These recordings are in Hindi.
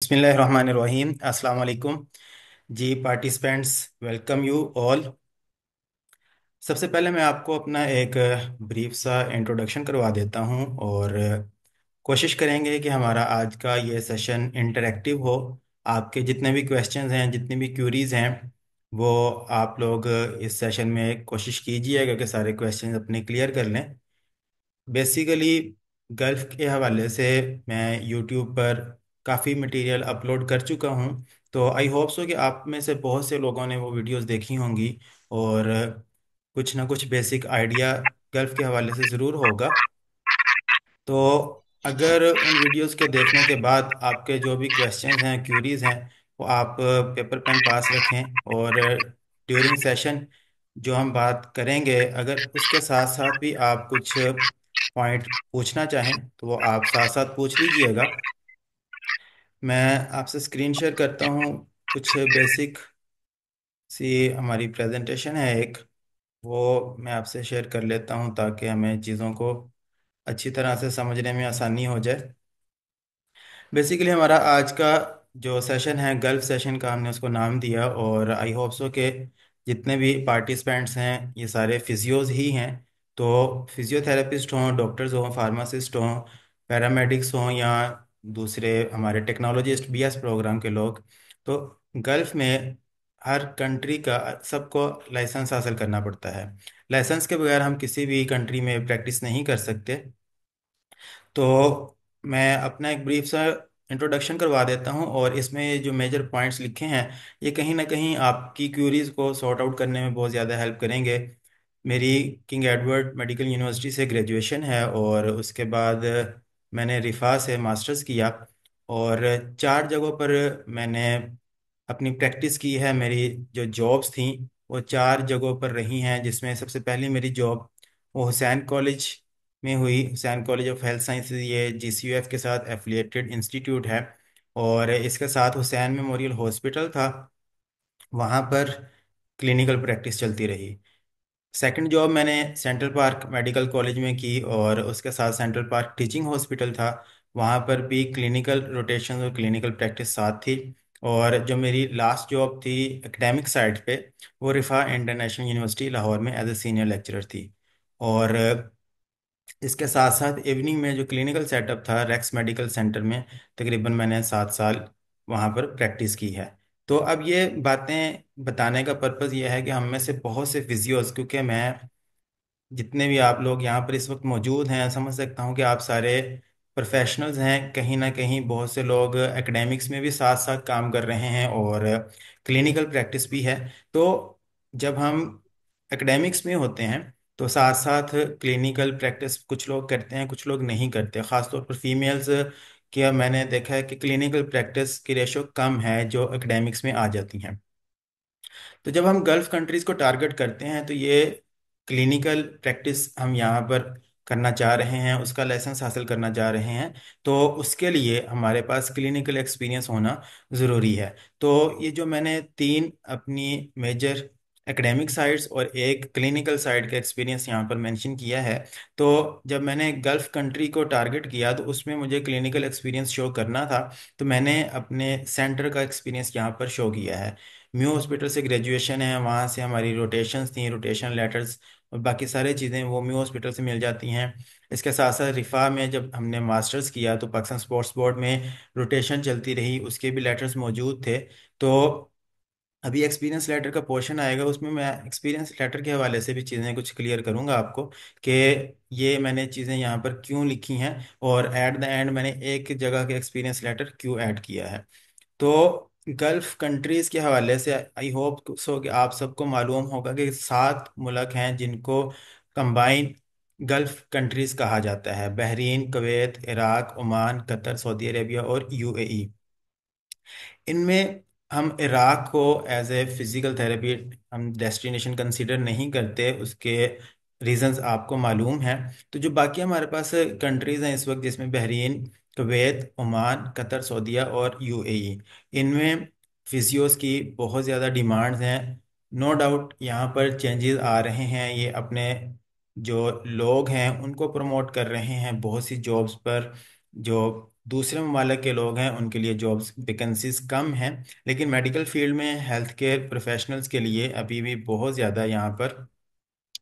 बिस्मिल्लाहिर्रहमानिर्रहीम अस्सलाम वालेकुम जी पार्टिसिपेंट्स। Welcome you all. सबसे पहले मैं आपको अपना एक ब्रीफ सा इंट्रोडक्शन करवा देता हूं और कोशिश करेंगे कि हमारा आज का ये सेशन इंटरेक्टिव हो। आपके जितने भी क्वेश्चंस हैं, जितनी भी क्यूरीज हैं, वो आप लोग इस सेशन में कोशिश कीजिएगा कि सारे क्वेश्चंस अपने क्लियर कर लें। बेसिकली गल्फ के हवाले से मैं यूट्यूब पर काफ़ी मटेरियल अपलोड कर चुका हूँ। तो आई होप सो कि आप में से बहुत से लोगों ने वो वीडियोस देखी होंगी और कुछ ना कुछ बेसिक आइडिया गल्फ के हवाले से ज़रूर होगा। तो अगर उन वीडियोस के देखने के बाद आपके जो भी क्वेश्चंस हैं, क्यूरीज हैं, वो आप पेपर पेन पास रखें और ड्यूरिंग सेशन जो हम बात करेंगे, अगर उसके साथ साथ भी आप कुछ पॉइंट पूछना चाहें तो वो आप साथ साथ पूछ लीजिएगा। मैं आपसे स्क्रीन शेयर करता हूँ। कुछ बेसिक सी हमारी प्रेजेंटेशन है एक, वो मैं आपसे शेयर कर लेता हूँ ताकि हमें चीज़ों को अच्छी तरह से समझने में आसानी हो जाए। बेसिकली हमारा आज का जो सेशन है, गल्फ सेशन का हमने उसको नाम दिया और आई होप सो के जितने भी पार्टिसिपेंट्स हैं ये सारे फिजियोज ही हैं। तो फिजियोथेरेपिस्ट हों, डॉक्टर्स हों, फार्मासिस्ट हों, पैरामेडिक्स हों या दूसरे हमारे टेक्नोलॉजिस्ट बीएस प्रोग्राम के लोग, तो गल्फ में हर कंट्री का सबको लाइसेंस हासिल करना पड़ता है। लाइसेंस के बगैर हम किसी भी कंट्री में प्रैक्टिस नहीं कर सकते। तो मैं अपना एक ब्रीफ सा इंट्रोडक्शन करवा देता हूँ और इसमें ये जो मेजर पॉइंट्स लिखे हैं ये कहीं ना कहीं आपकी क्यूरीज को सॉर्ट आउट करने में बहुत ज़्यादा हेल्प करेंगे। मेरी किंग एडवर्ड मेडिकल यूनिवर्सिटी से ग्रेजुएशन है और उसके बाद मैंने रिफा से मास्टर्स किया और 4 जगहों पर मैंने अपनी प्रैक्टिस की है। मेरी जो जॉब्स थी वो 4 जगहों पर रही हैं, जिसमें सबसे पहली मेरी जॉब वो हुसैन कॉलेज में हुई। Hussain college of health sciences, ये जीसीयूएफ के साथ एफिलिएटेड इंस्टीट्यूट है और इसके साथ हुसैन मेमोरियल हॉस्पिटल था, वहाँ पर क्लिनिकल प्रैक्टिस चलती रही। सेकंड जॉब मैंने सेंट्रल पार्क मेडिकल कॉलेज में की और उसके साथ सेंट्रल पार्क टीचिंग हॉस्पिटल था, वहाँ पर भी क्लिनिकल रोटेशन और क्लिनिकल प्रैक्टिस साथ थी। और जो मेरी लास्ट जॉब थी एकेडमिक साइड पे, वो रिफा इंटरनेशनल यूनिवर्सिटी लाहौर में एज ए सीनियर लेक्चरर थी। और इसके साथ साथ इवनिंग में जो क्लिनिकल सेटअप था रेक्स मेडिकल सेंटर में, तकरीबन मैंने 7 साल वहाँ पर प्रैक्टिस की है। तो अब ये बातें बताने का पर्पज़ ये है कि हम में से बहुत से फिजियोज, क्योंकि मैं जितने भी आप लोग यहाँ पर इस वक्त मौजूद हैं, समझ सकता हूँ कि आप सारे प्रोफेशनल्स हैं। कहीं ना कहीं बहुत से लोग एकेडमिक्स में भी साथ साथ काम कर रहे हैं और क्लिनिकल प्रैक्टिस भी है। तो जब हम एकेडमिक्स में होते हैं तो साथ साथ क्लिनिकल प्रैक्टिस कुछ लोग करते हैं, कुछ लोग नहीं करते। ख़ासतौर पर फीमेल्स के मैंने देखा है कि क्लिनिकल प्रैक्टिस की रेशो कम है जो एकेडमिक्स में आ जाती हैं। तो जब हम गल्फ कंट्रीज को टारगेट करते हैं तो ये क्लिनिकल प्रैक्टिस हम यहाँ पर करना चाह रहे हैं, उसका लाइसेंस हासिल करना चाह रहे हैं, तो उसके लिए हमारे पास क्लिनिकल एक्सपीरियंस होना ज़रूरी है। तो ये जो मैंने 3 अपनी मेजर एकेडमिक साइट्स और एक क्लिनिकल साइड का एक्सपीरियंस यहाँ पर मेंशन किया है, तो जब मैंने गल्फ कंट्री को टारगेट किया तो उसमें मुझे क्लिनिकल एक्सपीरियंस शो करना था, तो मैंने अपने सेंटर का एक्सपीरियंस यहाँ पर शो किया है। म्यू हॉस्पिटल से ग्रेजुएशन है, वहाँ से हमारी रोटेशंस थी, रोटेशन लेटर्स और बाकी सारी चीज़ें वो म्यू हॉस्पिटल से मिल जाती हैं। इसके साथ साथ रिफ़ा में जब हमने मास्टर्स किया तो पाकिस्तान स्पोर्ट्स बोर्ड में रोटेशन चलती रही, उसके भी लेटर्स मौजूद थे। तो अभी एक्सपीरियंस लेटर का पोर्शन आएगा, उसमें मैं एक्सपीरियंस लेटर के हवाले से भी चीज़ें कुछ क्लियर करूंगा आपको कि ये मैंने चीज़ें यहाँ पर क्यों लिखी हैं और एट द एंड मैंने एक जगह के एक्सपीरियंस लेटर क्यों ऐड किया है। तो गल्फ कंट्रीज के हवाले से आई होप सो कि आप सबको मालूम होगा कि 7 मुल्क हैं जिनको कंबाइन गल्फ कंट्रीज कहा जाता है: Bahrain, Kuwait, Iraq, Oman, Qatar, Saudi Arabia और यूएई। इनमें हम इराक को एज ए फिजिकल थेरेपी हम डेस्टिनेशन कंसीडर नहीं करते, उसके रीजंस आपको मालूम हैं। तो जो बाकी हमारे पास कंट्रीज हैं इस वक्त, जिसमें बहरीन, कुवैत, ओमान, कतर, सऊदीया और यूएई, इनमें फिजियोस की बहुत ज़्यादा डिमांड्स हैं। नो डाउट यहाँ पर चेंजेस आ रहे हैं, ये अपने जो लोग हैं उनको प्रमोट कर रहे हैं बहुत सी जॉब्स पर। जो दूसरे ममालिक के लोग हैं उनके लिए जॉब्स वैकेंसीज कम हैं, लेकिन मेडिकल फील्ड में हेल्थ केयर प्रोफेशनल्स के लिए अभी भी बहुत ज़्यादा यहाँ पर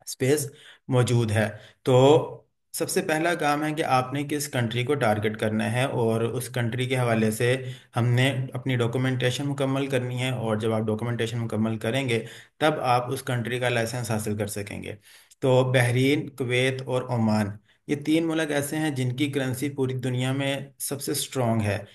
स्पेस मौजूद है। तो सबसे पहला काम है कि आपने किस कंट्री को टारगेट करना है, और उस कंट्री के हवाले से हमने अपनी डॉक्यूमेंटेशन मुकम्मल करनी है, और जब आप डॉक्यूमेंटेशन मुकम्मल करेंगे तब आप उस कंट्री का लाइसेंस हासिल कर सकेंगे। तो बहरीन, कुवैत और ओमान, ये तीन मुल्क ऐसे हैं जिनकी करेंसी पूरी दुनिया में सबसे स्ट्रॉन्ग है।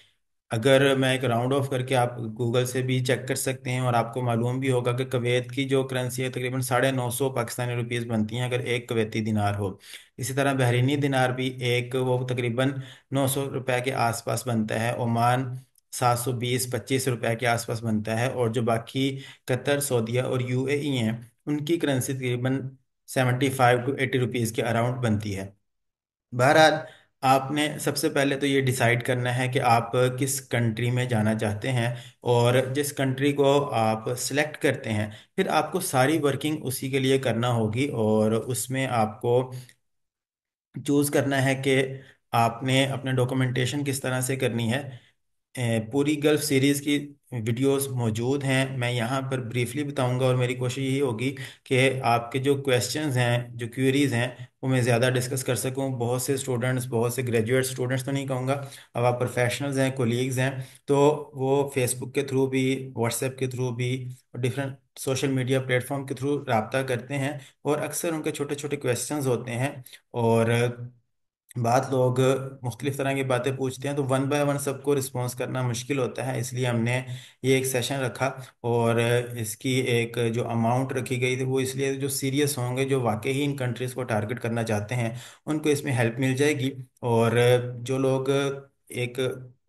अगर मैं एक राउंड ऑफ करके, आप गूगल से भी चेक कर सकते हैं, और आपको मालूम भी होगा कि कुवैत की जो करेंसी है तकरीबन 950 पाकिस्तानी रुपीस बनती हैं अगर एक कुवैती दिनार हो। इसी तरह बहरीनी दिनार भी एक, वो तकरीबन 900 रुपये के आसपास बनता है। ओमान 720-25 रुपये के आसपास बनता है। और जो बाकी कतर, सऊदीया और यूएई हैं, उनकी करेंसी तकरीबन 75 to 80 रुपीज़ के अराउंड बनती है। बहरहाल, आपने सबसे पहले तो ये डिसाइड करना है कि आप किस कंट्री में जाना चाहते हैं, और जिस कंट्री को आप सिलेक्ट करते हैं फिर आपको सारी वर्किंग उसी के लिए करना होगी, और उसमें आपको चूज़ करना है कि आपने अपने डॉक्यूमेंटेशन किस तरह से करनी है। पूरी गल्फ सीरीज़ की वीडियोस मौजूद हैं, मैं यहाँ पर ब्रीफली बताऊंगा, और मेरी कोशिश यही होगी कि आपके जो क्वेश्चंस हैं, जो क्वेरीज हैं, वो मैं ज़्यादा डिस्कस कर सकूं। बहुत से स्टूडेंट्स, बहुत से ग्रेजुएट स्टूडेंट्स तो नहीं कहूँगा, अब आप प्रोफेशनल्स हैं, कोलीग्स हैं, तो वो फेसबुक के थ्रू भी, व्हाट्सएप के थ्रू भी और डिफरेंट सोशल मीडिया प्लेटफॉर्म के थ्रू रब्ता करते हैं, और अक्सर उनके छोटे छोटे क्वेश्चंस होते हैं। और बात लोग मुख्तलिफ तरह की बातें पूछते हैं, तो वन बाय वन सबको रिस्पॉन्स करना मुश्किल होता है, इसलिए हमने ये एक सेशन रखा। और इसकी एक जो अमाउंट रखी गई थी वो इसलिए, जो सीरियस होंगे, जो वाकई ही इन कंट्रीज़ को टारगेट करना चाहते हैं, उनको इसमें हेल्प मिल जाएगी। और जो लोग एक,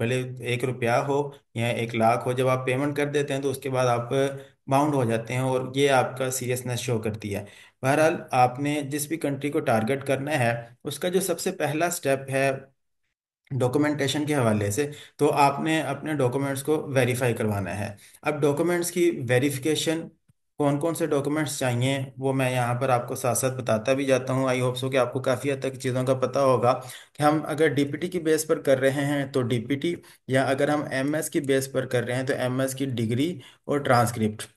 भले 1 रुपया हो या 1 लाख हो, जब आप पेमेंट कर देते हैं तो उसके बाद आप बाउंड हो जाते हैं, और ये आपका सीरियसनेस शो करती है। बहरहाल, आपने जिस भी कंट्री को टारगेट करना है, उसका जो सबसे पहला स्टेप है डॉक्यूमेंटेशन के हवाले से, तो आपने अपने डॉक्यूमेंट्स को वेरीफाई करवाना है। अब डॉक्यूमेंट्स की वेरिफिकेशन, कौन कौन से डॉक्यूमेंट्स चाहिए वो मैं यहाँ पर आपको साथ साथ बताता भी जाता हूँ। आई होप सो कि आपको काफ़ी हद तक चीज़ों का पता होगा कि हम अगर डीपीटी की बेस पर कर रहे हैं तो डीपीटी, या अगर हम एमएस की बेस पर कर रहे हैं तो एमएस की डिग्री और ट्रांसक्रिप्ट।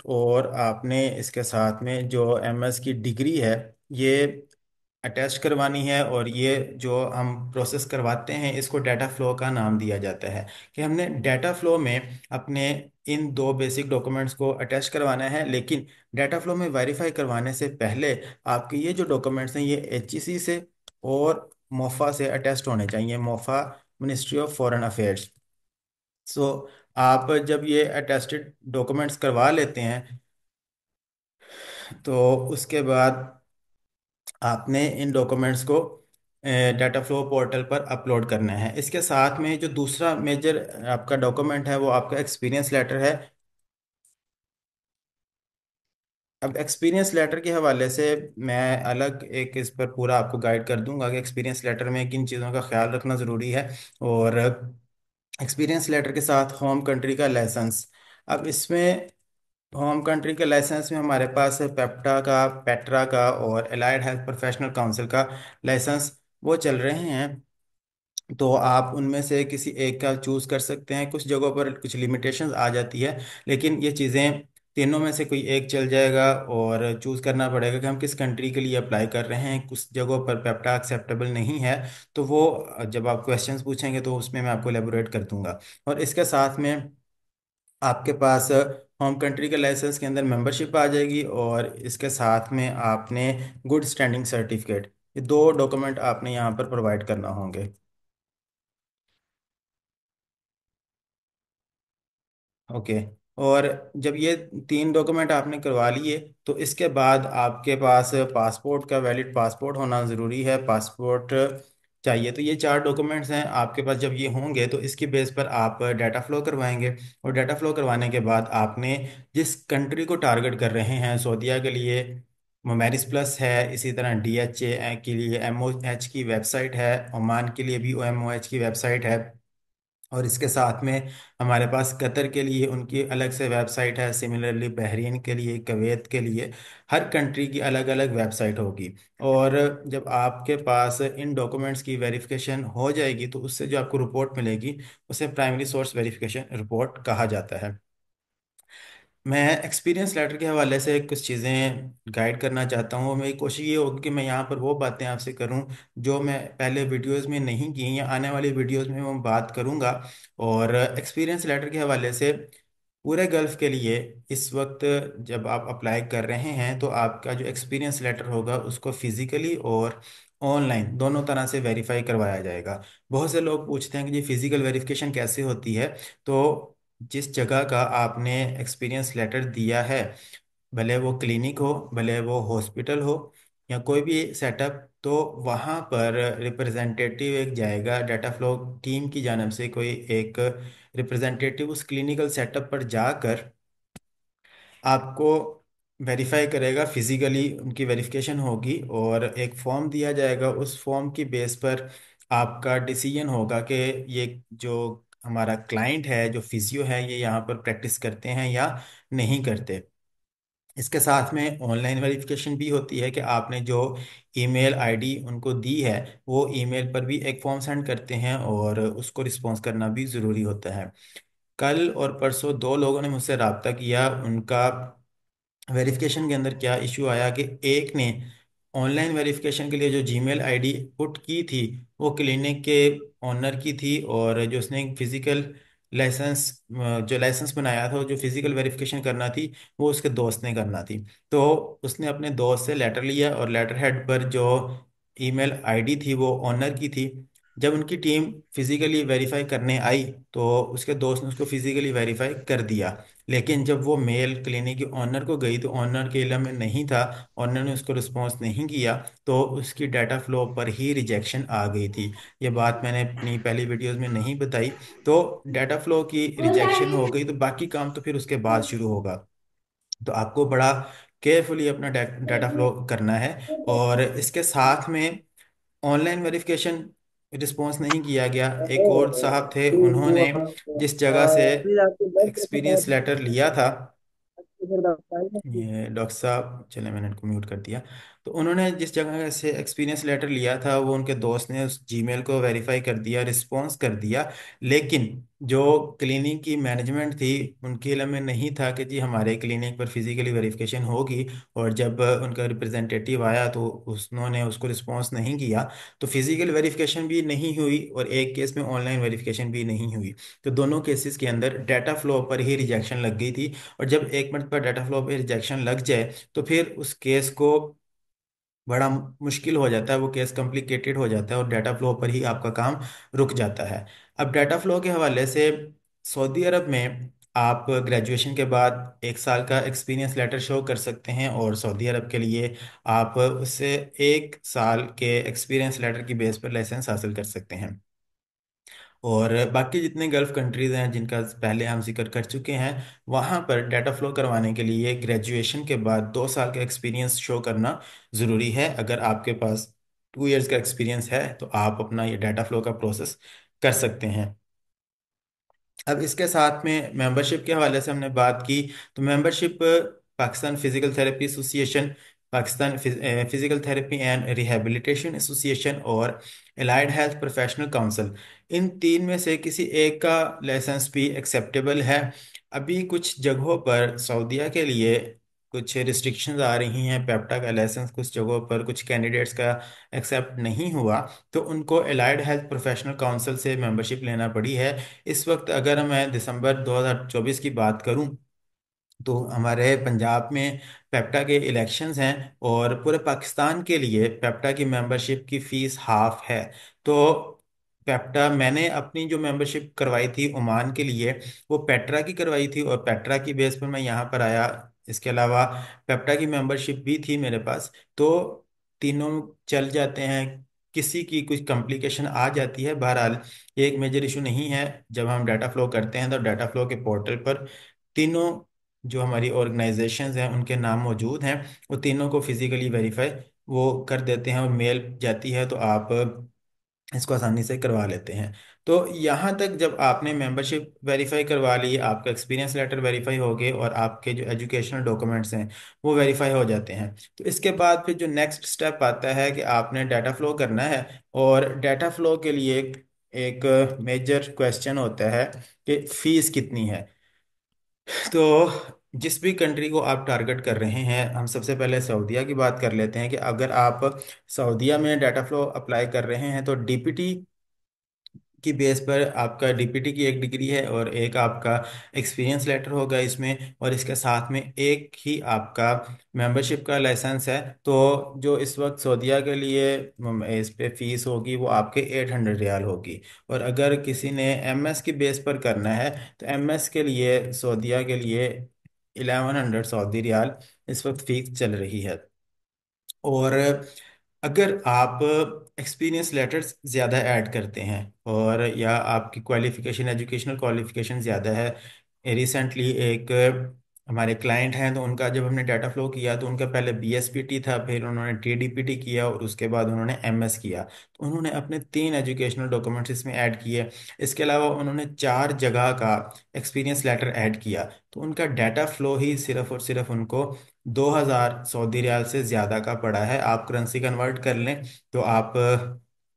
और आपने इसके साथ में जो एमएस की डिग्री है ये अटैच करवानी है, और ये जो हम प्रोसेस करवाते हैं इसको डाटा फ्लो का नाम दिया जाता है, कि हमने डाटा फ्लो में अपने इन दो बेसिक डॉक्यूमेंट्स को अटैच करवाना है। लेकिन डाटा फ्लो में वेरीफाई करवाने से पहले आपके ये जो डॉक्यूमेंट्स हैं ये एचईसी से और मोफा से अटैच्ड होने चाहिए। MOFA, ministry of foreign affairs. So आप जब ये अटेस्टेड डॉक्यूमेंट्स करवा लेते हैं तो उसके बाद आपने इन डॉक्यूमेंट्स को डाटा फ्लो पोर्टल पर अपलोड करना है। इसके साथ में जो दूसरा मेजर आपका डॉक्यूमेंट है वो आपका एक्सपीरियंस लेटर है। अब एक्सपीरियंस लेटर के हवाले से मैं अलग एक इस पर पूरा आपको गाइड कर दूंगा कि एक्सपीरियंस लेटर में किन चीज़ों का ख्याल रखना ज़रूरी है। और एक्सपीरियंस लेटर के साथ होम कंट्री का लाइसेंस। अब इसमें होम कंट्री के लाइसेंस में हमारे पास है पेप्टा का, पेट्रा का और एलाइड हेल्थ प्रोफेशनल काउंसिल का लाइसेंस, वो चल रहे हैं। तो आप उनमें से किसी एक का चूज़ कर सकते हैं। कुछ जगहों पर कुछ लिमिटेशंस आ जाती है, लेकिन ये चीज़ें तीनों में से कोई एक चल जाएगा, और चूज़ करना पड़ेगा कि हम किस कंट्री के लिए अप्लाई कर रहे हैं। कुछ जगहों पर पेप्टा एक्सेप्टेबल नहीं है, तो वो जब आप क्वेश्चंस पूछेंगे तो उसमें मैं आपको एलेबोरेट कर दूंगा। और इसके साथ में आपके पास होम कंट्री के लाइसेंस के अंदर मेंबरशिप आ जाएगी, और इसके साथ में आपने गुड स्टैंडिंग सर्टिफिकेट, ये दो डॉक्यूमेंट आपने यहाँ पर प्रोवाइड करना होंगे। ओके। और जब ये तीन डॉक्यूमेंट आपने करवा लिए तो इसके बाद आपके पास पासपोर्ट का वैलिड पासपोर्ट होना ज़रूरी है। पासपोर्ट चाहिए। तो ये चार डॉक्यूमेंट्स हैं आपके पास। जब ये होंगे तो इसकी बेस पर आप डाटा फ्लो करवाएंगे, और डाटा फ्लो करवाने के बाद आपने जिस कंट्री को टारगेट कर रहे हैं, सऊदीया के लिए मोमेरिस प्लस है, इसी तरह डीएचए के लिए एमओएच की वेबसाइट है, ओमान के लिए भी ओएमओएच की वेबसाइट है, और इसके साथ में हमारे पास कतर के लिए उनकी अलग से वेबसाइट है, सिमिलरली बहरीन के लिए, कुवैत के लिए, हर कंट्री की अलग अलग वेबसाइट होगी। और जब आपके पास इन डॉक्यूमेंट्स की वेरिफिकेशन हो जाएगी तो उससे जो आपको रिपोर्ट मिलेगी उसे प्राइमरी सोर्स वेरिफिकेशन रिपोर्ट कहा जाता है। मैं एक्सपीरियंस लेटर के हवाले से कुछ चीज़ें गाइड करना चाहता हूँ। मेरी कोशिश ये होगी कि मैं यहाँ पर वो बातें आपसे करूँ जो मैं पहले वीडियोस में नहीं की या आने वाली वीडियोस में मैं बात करूँगा। और एक्सपीरियंस लेटर के हवाले से पूरे गल्फ के लिए इस वक्त जब आप अप्लाई कर रहे हैं तो आपका जो एक्सपीरियंस लेटर होगा उसको फिजिकली और ऑनलाइन दोनों तरह से वेरीफाई करवाया जाएगा। बहुत से लोग पूछते हैं कि जी फिजिकल वेरिफिकेशन कैसे होती है। तो जिस जगह का आपने एक्सपीरियंस लेटर दिया है, भले वो क्लिनिक हो, भले वो हॉस्पिटल हो या कोई भी सेटअप, तो वहाँ पर रिप्रेजेंटेटिव एक जाएगा, डाटा फ्लो टीम की जानब से कोई एक रिप्रेजेंटेटिव उस क्लिनिकल सेटअप पर जाकर आपको वेरीफाई करेगा, फिजिकली उनकी वेरिफिकेशन होगी और एक फॉर्म दिया जाएगा। उस फॉर्म की बेस पर आपका डिसीजन होगा कि ये जो हमारा क्लाइंट है, जो फिजियो है, ये यहाँ पर प्रैक्टिस करते हैं या नहीं करते। इसके साथ में ऑनलाइन वेरिफिकेशन भी होती है कि आपने जो ईमेल आईडी उनको दी है वो ईमेल पर भी एक फॉर्म सेंड करते हैं और उसको रिस्पॉन्स करना भी ज़रूरी होता है। कल और परसों दो लोगों ने मुझसे रब्ता किया, उनका वेरिफिकेशन के अंदर क्या इशू आया कि एक ने ऑनलाइन वेरिफिकेशन के लिए जो जीमेल आईडी पुट की थी वो क्लिनिक के ऑनर की थी, और जो उसने फिजिकल लाइसेंस जो लाइसेंस बनाया था, जो फिजिकल वेरिफिकेशन करना थी, वो उसके दोस्त ने करना थी। तो उसने अपने दोस्त से लेटर लिया और लेटर हेड पर जो ईमेल आईडी थी वो ऑनर की थी। जब उनकी टीम फिजिकली वेरीफाई करने आई तो उसके दोस्त ने उसको फिजिकली वेरीफाई कर दिया। लेकिन जब वो मेल क्लिनिक के ऑनर को गई तो ऑनर के इल्म में नहीं था, ऑनर ने उसको रिस्पॉन्स नहीं किया, तो उसकी डाटा फ्लो पर ही रिजेक्शन आ गई थी। ये बात मैंने अपनी पहली वीडियोस में नहीं बताई। तो डाटा फ्लो की रिजेक्शन हो गई तो बाकी काम तो फिर उसके बाद शुरू होगा। तो आपको बड़ा केयरफुली अपना डाटा फ्लो करना है। और इसके साथ में ऑनलाइन वेरिफिकेशन रिस्पॉन्स नहीं किया गया, एक और साहब थे, उन्होंने जिस जगह से एक्सपीरियंस लेटर लिया था, ये डॉक्टर साहब चले मैंने इनको म्यूट कर दिया। तो उन्होंने जिस जगह से एक्सपीरियंस लेटर लिया था वो उनके दोस्त ने उस जीमेल को वेरीफाई कर दिया, रिस्पॉन्स कर दिया। लेकिन जो क्लिनिक की मैनेजमेंट थी उनके इल्म में नहीं था कि जी हमारे क्लिनिक पर फिजिकली वेरिफिकेशन होगी। और जब उनका रिप्रेजेंटेटिव आया तो उन्होंने उसको रिस्पॉन्स नहीं किया, तो फिजिकल वेरिफिकेशन भी नहीं हुई और एक केस में ऑनलाइन वेरिफिकेशन भी नहीं हुई। तो दोनों केसेस के अंदर डाटा फ्लो पर ही रिजेक्शन लग गई थी। और जब एक मिनट पर डाटा फ्लो पे रिजेक्शन लग जाए तो फिर उस केस को बड़ा मुश्किल हो जाता है, वो केस कॉम्प्लिकेटेड हो जाता है और डाटा फ्लो पर ही आपका काम रुक जाता है। अब डाटा फ्लो के हवाले से सऊदी अरब में आप ग्रेजुएशन के बाद 1 साल का एक्सपीरियंस लेटर शो कर सकते हैं, और सऊदी अरब के लिए आप उससे 1 साल के एक्सपीरियंस लेटर की बेस पर लाइसेंस हासिल कर सकते हैं। और बाकी जितने गल्फ कंट्रीज हैं जिनका पहले हम जिक्र कर चुके हैं, वहाँ पर डाटा फ्लो करवाने के लिए ग्रेजुएशन के बाद 2 साल का एक्सपीरियंस शो करना ज़रूरी है। अगर आपके पास 2 इयर्स का एक्सपीरियंस है तो आप अपना ये डाटा फ्लो का प्रोसेस कर सकते हैं। अब इसके साथ में मेंबरशिप के हवाले से हमने बात की। तो membership Pakistan physical therapy association, Pakistan physical therapy and rehabilitation association और एलाइड हेल्थ प्रोफेशनल काउंसिल, इन तीन में से किसी एक का लाइसेंस भी एक्सेप्टेबल है। अभी कुछ जगहों पर सऊदीया के लिए कुछ रिस्ट्रिक्शंस आ रही हैं, पेप्टा का लाइसेंस कुछ जगहों पर कुछ कैंडिडेट्स का एक्सेप्ट नहीं हुआ, तो उनको एलाइड हेल्थ प्रोफेशनल काउंसिल से मेंबरशिप लेना पड़ी है। इस वक्त अगर मैं दिसंबर 2024 की बात करूं तो हमारे पंजाब में पेप्टा के इलेक्शंस हैं और पूरे पाकिस्तान के लिए पेप्टा की मेंबरशिप की फ़ीस हाफ है। तो पेप्टा, मैंने अपनी जो मेंबरशिप करवाई थी ओमान के लिए वो पेट्रा की करवाई थी और पेट्रा की बेस पर मैं यहाँ पर आया। इसके अलावा पेप्टा की मेंबरशिप भी थी मेरे पास। तो तीनों चल जाते हैं, किसी की कुछ कॉम्प्लिकेशन आ जाती है, बहरहाल ये एक मेजर इशू नहीं है। जब हम डाटा फ्लो करते हैं तो डाटा फ्लो के पोर्टल पर तीनों जो हमारी ऑर्गेनाइजेशंस हैं उनके नाम मौजूद हैं, वो तीनों को फिजिकली वेरीफाई वो कर देते हैं और मेल जाती है तो आप इसको आसानी से करवा लेते हैं। तो यहाँ तक जब आपने मेंबरशिप वेरीफाई करवा ली, आपका एक्सपीरियंस लेटर वेरीफाई हो गए और आपके जो एजुकेशनल डॉक्यूमेंट्स हैं वो वेरीफाई हो जाते हैं, तो इसके बाद फिर जो नेक्स्ट स्टेप आता है कि आपने डाटा फ्लो करना है। और डाटा फ्लो के लिए एक मेजर क्वेश्चन होता है कि फीस कितनी है। तो जिस भी कंट्री को आप टारगेट कर रहे हैं, हम सबसे पहले सऊदीया की बात कर लेते हैं कि अगर आप सऊदीया में डाटा फ्लो अप्लाई कर रहे हैं तो डीपीटी की बेस पर आपका डीपीटी की एक डिग्री है और एक आपका एक्सपीरियंस लेटर होगा इसमें, और इसके साथ में एक ही आपका मेंबरशिप का लाइसेंस है। तो जो इस वक्त सऊदीया के लिए इस पे फीस होगी वो आपके 800 रियाल होगी। और अगर किसी ने एमएस की बेस पर करना है तो एमएस के लिए सऊदीया के लिए 1100 सऊदी रियाल इस वक्त फीस चल रही है। और अगर आप एक्सपीरियंस लेटर्स ज़्यादा ऐड करते हैं और या आपकी क्वालिफिकेशन एजुकेशनल क्वालिफिकेशन ज़्यादा है, रिसेंटली एक हमारे क्लाइंट हैं तो उनका जब हमने डाटा फ्लो किया तो उनका पहले बीएसपीटी था, फिर उन्होंने टीडीपीटी किया और उसके बाद उन्होंने एमएस किया। तो उन्होंने अपने 3 एजुकेशनल डॉक्यूमेंट्स इसमें ऐड किए। इसके अलावा उन्होंने 4 जगह का एक्सपीरियंस लेटर ऐड किया। तो उनका डाटा फ्लो ही सिर्फ और सिर्फ उनको 2000 सऊदी रियाल से ज़्यादा का पड़ा है। आप करेंसी कन्वर्ट कर लें तो आप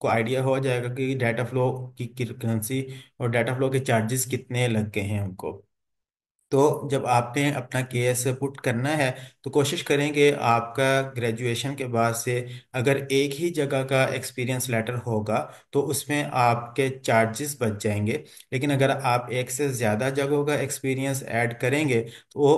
को आइडिया हो जाएगा कि डाटा फ्लो की करेंसी और डाटा फ्लो के चार्जेस कितने लग गए हैं उनको। तो जब आपने अपना केस पुट करना है तो कोशिश करें कि आपका ग्रेजुएशन के बाद से अगर एक ही जगह का एक्सपीरियंस लेटर होगा तो उसमें आपके चार्जेस बच जाएंगे। लेकिन अगर आप एक से ज़्यादा जगहों का एक्सपीरियंस ऐड करेंगे तो वो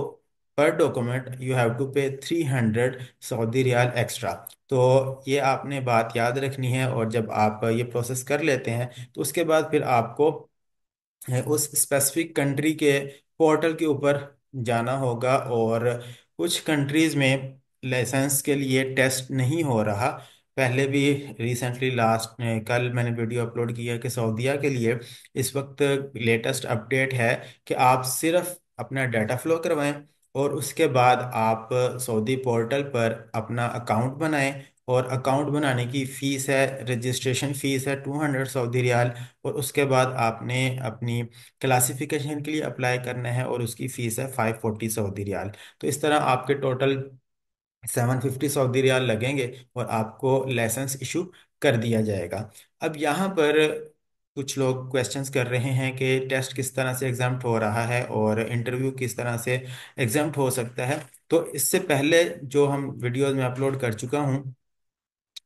पर डॉक्यूमेंट यू हैव टू पे 300 सऊदी रियाल एक्स्ट्रा। तो ये आपने बात याद रखनी है, और जब आप ये प्रोसेस कर लेते हैं तो उसके बाद फिर आपको है उस स्पेसिफिक कंट्री के पोर्टल के ऊपर जाना होगा। और कुछ कंट्रीज में लाइसेंस के लिए टेस्ट नहीं हो रहा। पहले भी रिसेंटली लास्ट कल मैंने वीडियो अपलोड किया कि सऊदीया के लिए इस वक्त लेटेस्ट अपडेट है कि आप सिर्फ अपना डाटा फ्लो करवाएं और उसके बाद आप सऊदी पोर्टल पर अपना अकाउंट बनाएं। और अकाउंट बनाने की फ़ीस है, रजिस्ट्रेशन फ़ीस है 200 सऊदी रियाल। और उसके बाद आपने अपनी क्लासिफिकेशन के लिए अप्लाई करना है और उसकी फ़ीस है 540 सऊदी रियाल। तो इस तरह आपके टोटल 750 सऊदी रियाल लगेंगे और आपको लाइसेंस इशू कर दिया जाएगा। अब यहाँ पर कुछ लोग क्वेश्चंस कर रहे हैं कि टेस्ट किस तरह से एग्जाम्प्ट हो रहा है और इंटरव्यू किस तरह से एग्जाम्प्ट हो सकता है। तो इससे पहले जो हम वीडियोस में अपलोड कर चुका हूँ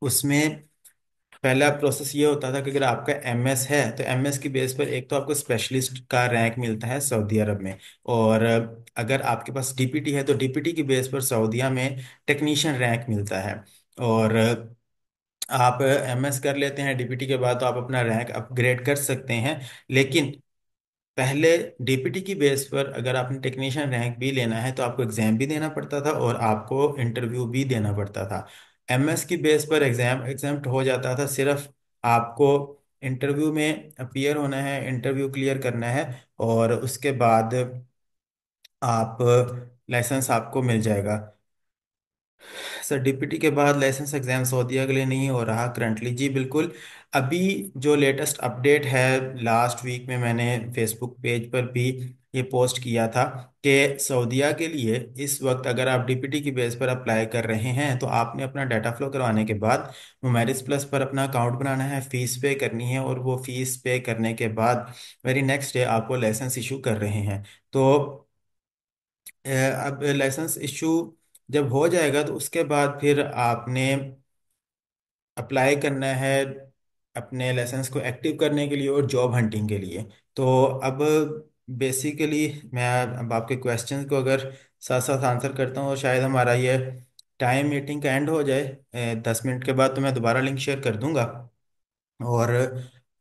उसमें पहला प्रोसेस ये होता था कि अगर आपका एमएस है तो एमएस की बेस पर एक तो आपको स्पेशलिस्ट का रैंक मिलता है सऊदी अरब में। और अगर आपके पास डीपीटी है तो डीपीटी की बेस पर सऊदीया में टेक्नीशियन रैंक मिलता है। और आप एमएस कर लेते हैं डीपीटी के बाद तो आप अपना रैंक अपग्रेड कर सकते हैं। लेकिन पहले डीपीटी की बेस पर अगर आपने टेक्नीशियन रैंक भी लेना है तो आपको एग्जाम भी देना पड़ता था और आपको इंटरव्यू भी देना पड़ता था। एमएस की बेस पर एग्जाम एग्जाम्प्ट हो जाता था, सिर्फ आपको इंटरव्यू में अपीयर होना है, इंटरव्यू क्लियर करना है और उसके बाद आप लाइसेंस आपको मिल जाएगा। सर डीपीटी के बाद लाइसेंस एग्जाम सऊदीया के लिए नहीं हो रहा करंटली? जी बिल्कुल। अभी जो लेटेस्ट अपडेट है, लास्ट वीक में मैंने फेसबुक पेज पर भी ये पोस्ट किया था कि सऊदीया के लिए इस वक्त अगर आप डीपीटी की बेस पर अप्लाई कर रहे हैं तो आपने अपना डाटा फ्लो करवाने के बाद मेरिट प्लस पर अपना अकाउंट बनाना है, फीस पे करनी है और वो फीस पे करने के बाद वेरी नेक्स्ट डे आपको लाइसेंस इशू कर रहे हैं। तो अब लाइसेंस इशू जब हो जाएगा तो उसके बाद फिर आपने अप्लाई करना है अपने लाइसेंस को एक्टिव करने के लिए और जॉब हंटिंग के लिए। तो अब बेसिकली मैं अब आपके क्वेश्चन को अगर साथ साथ आंसर करता हूँ और शायद हमारा ये टाइम मीटिंग का एंड हो जाए 10 मिनट के बाद, तो मैं दोबारा लिंक शेयर कर दूंगा और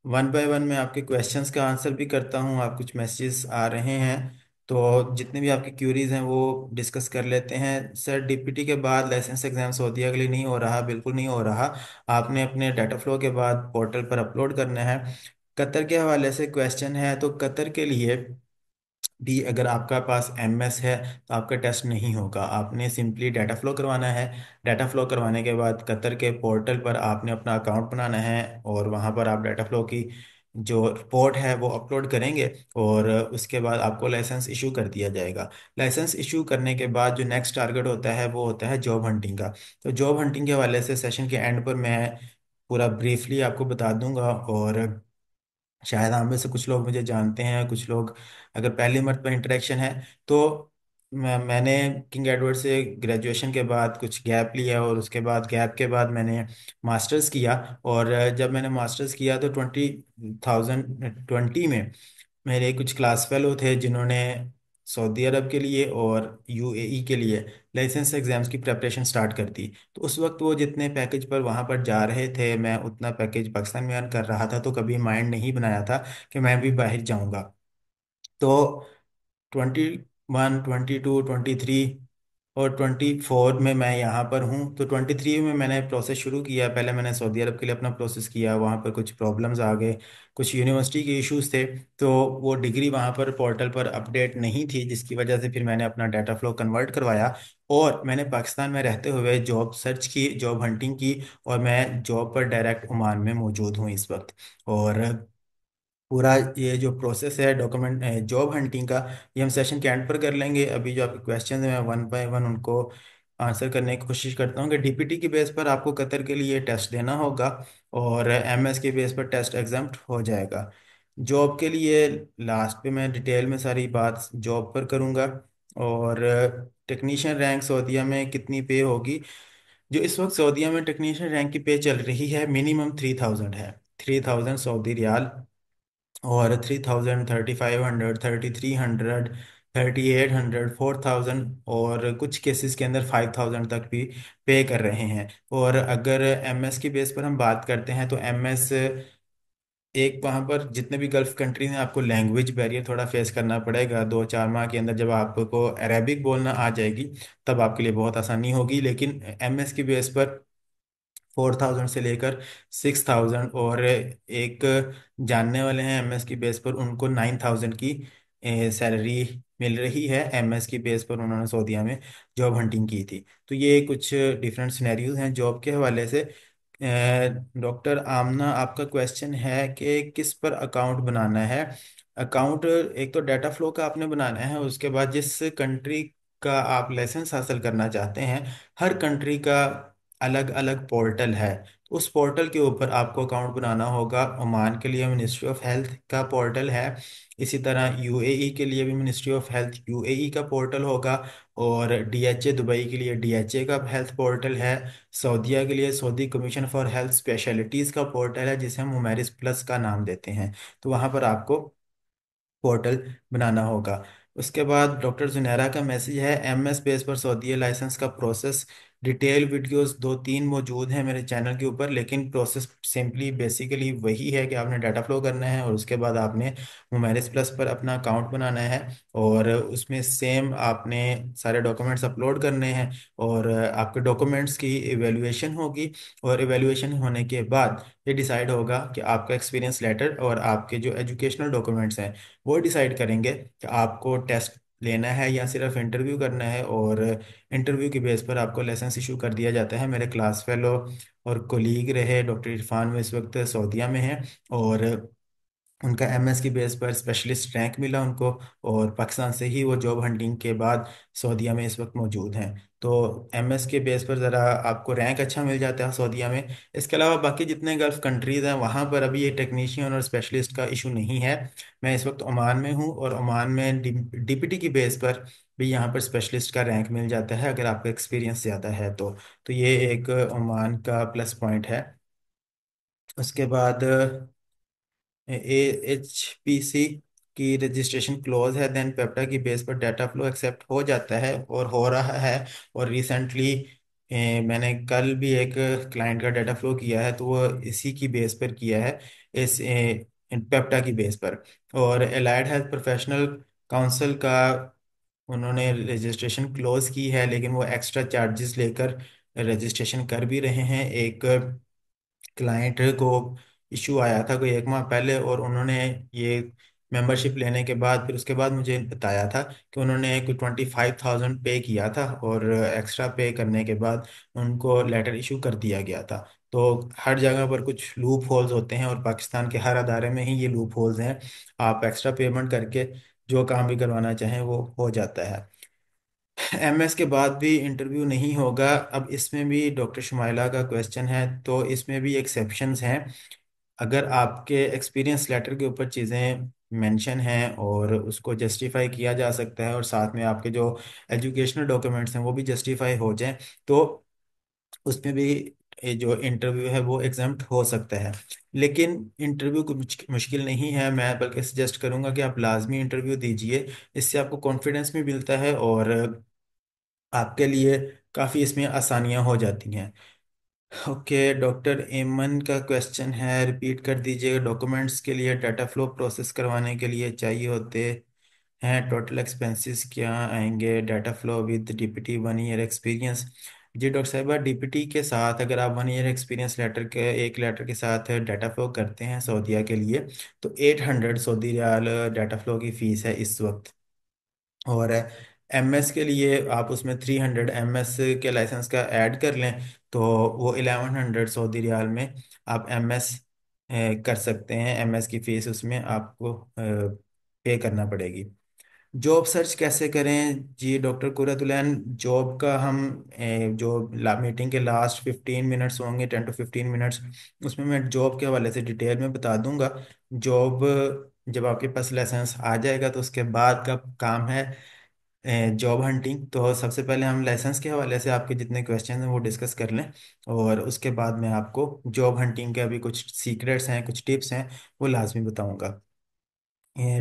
वन बाय वन मैं आपके क्वेश्चंस का आंसर भी करता हूँ। आप कुछ मैसेजेस आ रहे हैं तो जितने भी आपकी क्यूरीज हैं वो डिस्कस कर लेते हैं। सर डीपीटी के बाद लाइसेंस एग्जाम सऊदीया के लिए नहीं हो रहा? बिल्कुल नहीं हो रहा। आपने अपने डाटा फ्लो के बाद पोर्टल पर अपलोड करना है। कतर के हवाले से क्वेश्चन है, तो कतर के लिए भी अगर आपका पास एमएस है तो आपका टेस्ट नहीं होगा। आपने सिंपली डाटा फ्लो करवाना है। डाटा फ्लो करवाने के बाद कतर के पोर्टल पर आपने अपना अकाउंट बनाना है और वहाँ पर आप डाटा फ्लो की जो रिपोर्ट है वो अपलोड करेंगे, और उसके बाद आपको लाइसेंस इशू कर दिया जाएगा। लाइसेंस इशू करने के बाद जो नेक्स्ट टारगेट होता है वो होता है जॉब हंटिंग का। तो जॉब हंटिंग के हवाले से सेशन के एंड पर मैं पूरा ब्रीफली आपको बता दूंगा। और शायद हम में से कुछ लोग मुझे जानते हैं, कुछ लोग अगर पहली मर्तबा इंटरेक्शन है। तो मैंने किंग एडवर्ड से ग्रेजुएशन के बाद कुछ गैप लिया, और उसके बाद गैप के बाद मैंने मास्टर्स किया। और जब मैंने मास्टर्स किया तो 2020 में मेरे कुछ क्लास फेलो थे जिन्होंने सऊदी अरब के लिए और यूएई के लिए लाइसेंस एग्जाम्स की प्रिपरेशन स्टार्ट कर दी। तो उस वक्त वो जितने पैकेज पर वहाँ पर जा रहे थे, मैं उतना पैकेज पाकिस्तान में अर्न कर रहा था, तो कभी माइंड नहीं बनाया था कि मैं भी बाहर जाऊँगा। तो 21, 22, 23 और 24 में मैं यहाँ पर हूँ। तो 23 में मैंने प्रोसेस शुरू किया। पहले मैंने सऊदी अरब के लिए अपना प्रोसेस किया, वहाँ पर कुछ प्रॉब्लम्स आ गए, कुछ यूनिवर्सिटी के इश्यूज थे। तो वो डिग्री वहाँ पर पोर्टल पर अपडेट नहीं थी, जिसकी वजह से फिर मैंने अपना डाटा फ्लो कन्वर्ट करवाया, और मैंने पाकिस्तान में रहते हुए जॉब सर्च की, जॉब हंटिंग की। और मैं जॉब पर डायरेक्ट ओमान में मौजूद हूँ इस वक्त। और पूरा ये जो प्रोसेस है डॉक्यूमेंट जॉब हंटिंग का, ये हम सेशन के एंड पर कर लेंगे। अभी जो आपके क्वेश्चन है मैं वन बाय वन उनको आंसर करने की कोशिश करता हूँ। कि डीपीटी की बेस पर आपको कतर के लिए टेस्ट देना होगा, और एमएस के बेस पर टेस्ट एग्जाम हो जाएगा। जॉब के लिए लास्ट पे मैं डिटेल में सारी बात जॉब पर करूँगा। और टेक्नीशियन रैंक सऊदीया में कितनी पे होगी? जो इस वक्त सऊदीया में टेक्नीशियन रैंक की पे चल रही है मिनिमम 3000 है। 3000 सऊदी रियाल। और 3000, 3500, 3300, 3800, 4000, और कुछ केसेस के अंदर 5000 तक भी पे कर रहे हैं। और अगर एमएस की बेस पर हम बात करते हैं तो एमएस एक, वहाँ पर जितने भी गल्फ कंट्रीज हैं आपको लैंग्वेज बैरियर थोड़ा फेस करना पड़ेगा। 2-4 माह के अंदर जब आपको अरेबिक बोलना आ जाएगी तब आपके लिए बहुत आसानी होगी। लेकिन एमएस की बेस पर 4000 से लेकर 6000, और एक जानने वाले हैं एमएस की बेस पर उनको 9000 की सैलरी मिल रही है। एमएस की बेस पर उन्होंने सऊदीया में जॉब हंटिंग की थी। तो ये कुछ डिफरेंट सिनेरियोज हैं जॉब के हवाले से। डॉक्टर आमना, आपका क्वेश्चन है कि किस पर अकाउंट बनाना है। अकाउंट एक तो डाटा फ्लो का आपने बनाना है, उसके बाद जिस कंट्री का आप लाइसेंस हासिल करना चाहते हैं, हर कंट्री का अलग अलग पोर्टल है। तो उस पोर्टल के ऊपर आपको अकाउंट बनाना होगा। ओमान के लिए मिनिस्ट्री ऑफ हेल्थ का पोर्टल है। इसी तरह यूएई के लिए भी मिनिस्ट्री ऑफ हेल्थ यूएई का पोर्टल होगा। और डीएचए दुबई के लिए डीएचए का हेल्थ पोर्टल है। सऊदीया के लिए Saudi commission for health specialities का पोर्टल है, जिसे हम उमेरिस प्लस का नाम देते हैं। तो वहाँ पर आपको पोर्टल बनाना होगा। उसके बाद डॉक्टर जुनैरा का मैसेज है, एमएस बेस पर सऊदी लाइसेंस का प्रोसेस। डिटेल वीडियोस 2-3 मौजूद हैं मेरे चैनल के ऊपर, लेकिन प्रोसेस सिंपली बेसिकली वही है कि आपने डाटा फ्लो करना है, और उसके बाद आपने मोमेरिस प्लस पर अपना अकाउंट बनाना है। और उसमें सेम आपने सारे डॉक्यूमेंट्स अपलोड करने हैं, और आपके डॉक्यूमेंट्स की इवेलुएशन होगी। और इवेलुएशन होने के बाद ये डिसाइड होगा कि आपका एक्सपीरियंस लेटर और आपके जो एजुकेशनल डॉक्यूमेंट्स हैं वो डिसाइड करेंगे कि आपको टेस्ट लेना है या सिर्फ इंटरव्यू करना है। और इंटरव्यू की बेस पर आपको लाइसेंस इशू कर दिया जाता है। मेरे क्लास फेलो और कोलीग रहे डॉक्टर इरफान, में इस वक्त सऊदीया में है, और उनका एमएस की बेस पर स्पेशलिस्ट रैंक मिला उनको, और पाकिस्तान से ही वो जॉब हंटिंग के बाद सऊदीया में इस वक्त मौजूद हैं। तो एमएस के बेस पर ज़रा आपको रैंक अच्छा मिल जाता है सऊदीया में। इसके अलावा बाकी जितने गल्फ कंट्रीज़ हैं वहाँ पर अभी ये टेक्नीशियन और स्पेशलिस्ट का इशू नहीं है। मैं इस वक्त ओमान में हूँ, और ओमान में डीपीटी की बेस पर भी यहाँ पर स्पेशलिस्ट का रैंक मिल जाता है अगर आपका एक्सपीरियंस ज़्यादा है तो ये एक ओमान का प्लस पॉइंट है। उसके बाद एचपीसी की रजिस्ट्रेशन क्लोज है, देन पेप्टा की बेस पर डाटा फ्लो एक्सेप्ट हो जाता है और हो रहा है। और रिसेंटली मैंने कल भी एक क्लाइंट का डाटा फ्लो किया है, तो वो इसी की बेस पर किया है, इस पेप्टा की बेस पर। और एलाइड हेल्थ प्रोफेशनल काउंसिल का उन्होंने रजिस्ट्रेशन क्लोज की है, लेकिन वो एक्स्ट्रा चार्जेस लेकर रजिस्ट्रेशन कर भी रहे हैं। एक क्लाइंट को इशू आया था कोई 1 माह पहले, और उन्होंने ये मेंबरशिप लेने के बाद फिर उसके बाद मुझे बताया था कि उन्होंने कोई 25,000 पे किया था, और एक्स्ट्रा पे करने के बाद उनको लेटर इशू कर दिया गया था। तो हर जगह पर कुछ लूप होल्स होते हैं, और पाकिस्तान के हर अदारे में ही ये लूप होल्स हैं। आप एक्स्ट्रा पेमेंट करके जो काम भी करवाना चाहें वो हो जाता है। एमएस के बाद भी इंटरव्यू नहीं होगा। अब इसमें भी डॉक्टर शुमाइला का क्वेश्चन है, तो इसमें भी एक्सेप्शंस हैं। अगर आपके एक्सपीरियंस लेटर के ऊपर चीज़ें मेंशन हैं और उसको जस्टिफाई किया जा सकता है, और साथ में आपके जो एजुकेशनल डॉक्यूमेंट्स हैं वो भी जस्टिफाई हो जाएं, तो उसमें भी ये जो इंटरव्यू है वो एग्जाम्प्ट हो सकता है। लेकिन इंटरव्यू कुछ मुश्किल नहीं है, मैं बल्कि सजेस्ट करूंगा कि आप लाजमी इंटरव्यू दीजिए। इससे आपको कॉन्फिडेंस भी मिलता है, और आपके लिए काफ़ी इसमें आसानियां हो जाती हैं। ओके, डॉक्टर एमन का क्वेश्चन है, रिपीट कर दीजिएगा। डॉक्यूमेंट्स के लिए डाटा फ्लो प्रोसेस करवाने के लिए चाहिए होते हैं, टोटल एक्सपेंसेस क्या आएंगे data flow with DPT 1 year experience? जी डॉक्टर साहिबा, डीपीटी के साथ अगर आप 1 ईयर एक्सपीरियंस लेटर के एक लेटर के साथ डाटा फ्लो करते हैं सऊदीया के लिए, तो 800 सऊदी रियाल डाटा फ्लो की फ़ीस है इस वक्त। और एमएस के लिए आप उसमें 300 एमएस के लाइसेंस का ऐड कर लें, तो वो 1100 सऊदी रियाल में आप एमएस कर सकते हैं। एमएस की फीस उसमें आपको पे करना पड़ेगी। जॉब सर्च कैसे करें? जी डॉक्टर कुरतुलैन, जॉब का हम जो मीटिंग के लास्ट 15 मिनट्स होंगे, 10 to 15 मिनट्स, उसमें मैं जॉब के हवाले से डिटेल में बता दूंगा। जॉब जब आपके पास लाइसेंस आ जाएगा तो उसके बाद का काम है जॉब हंटिंग। तो सबसे पहले हम लाइसेंस के हवाले से आपके जितने क्वेश्चन हैं वो डिस्कस कर लें, और उसके बाद मैं आपको जॉब हंटिंग के अभी कुछ सीक्रेट्स हैं, कुछ टिप्स हैं, वो लाजमी बताऊंगा।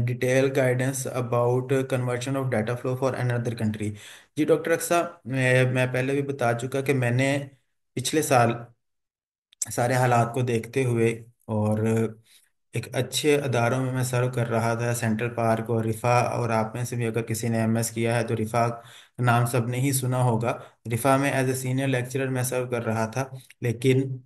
Detail guidance about conversion of data flow for another country. जी डॉक्टर अक्सा, मैं पहले भी बता चुका कि मैंने पिछले साल सारे हालात को देखते हुए, और एक अच्छे अदारों में मैं सर्व कर रहा था, सेंट्रल पार्क और रिफ़ा, और आप में से भी अगर किसी ने एमएस किया है तो रिफ़ा नाम सबने ही सुना होगा। रिफ़ा में एज ए सीनियर लेक्चरर मैं सर्व कर रहा था। लेकिन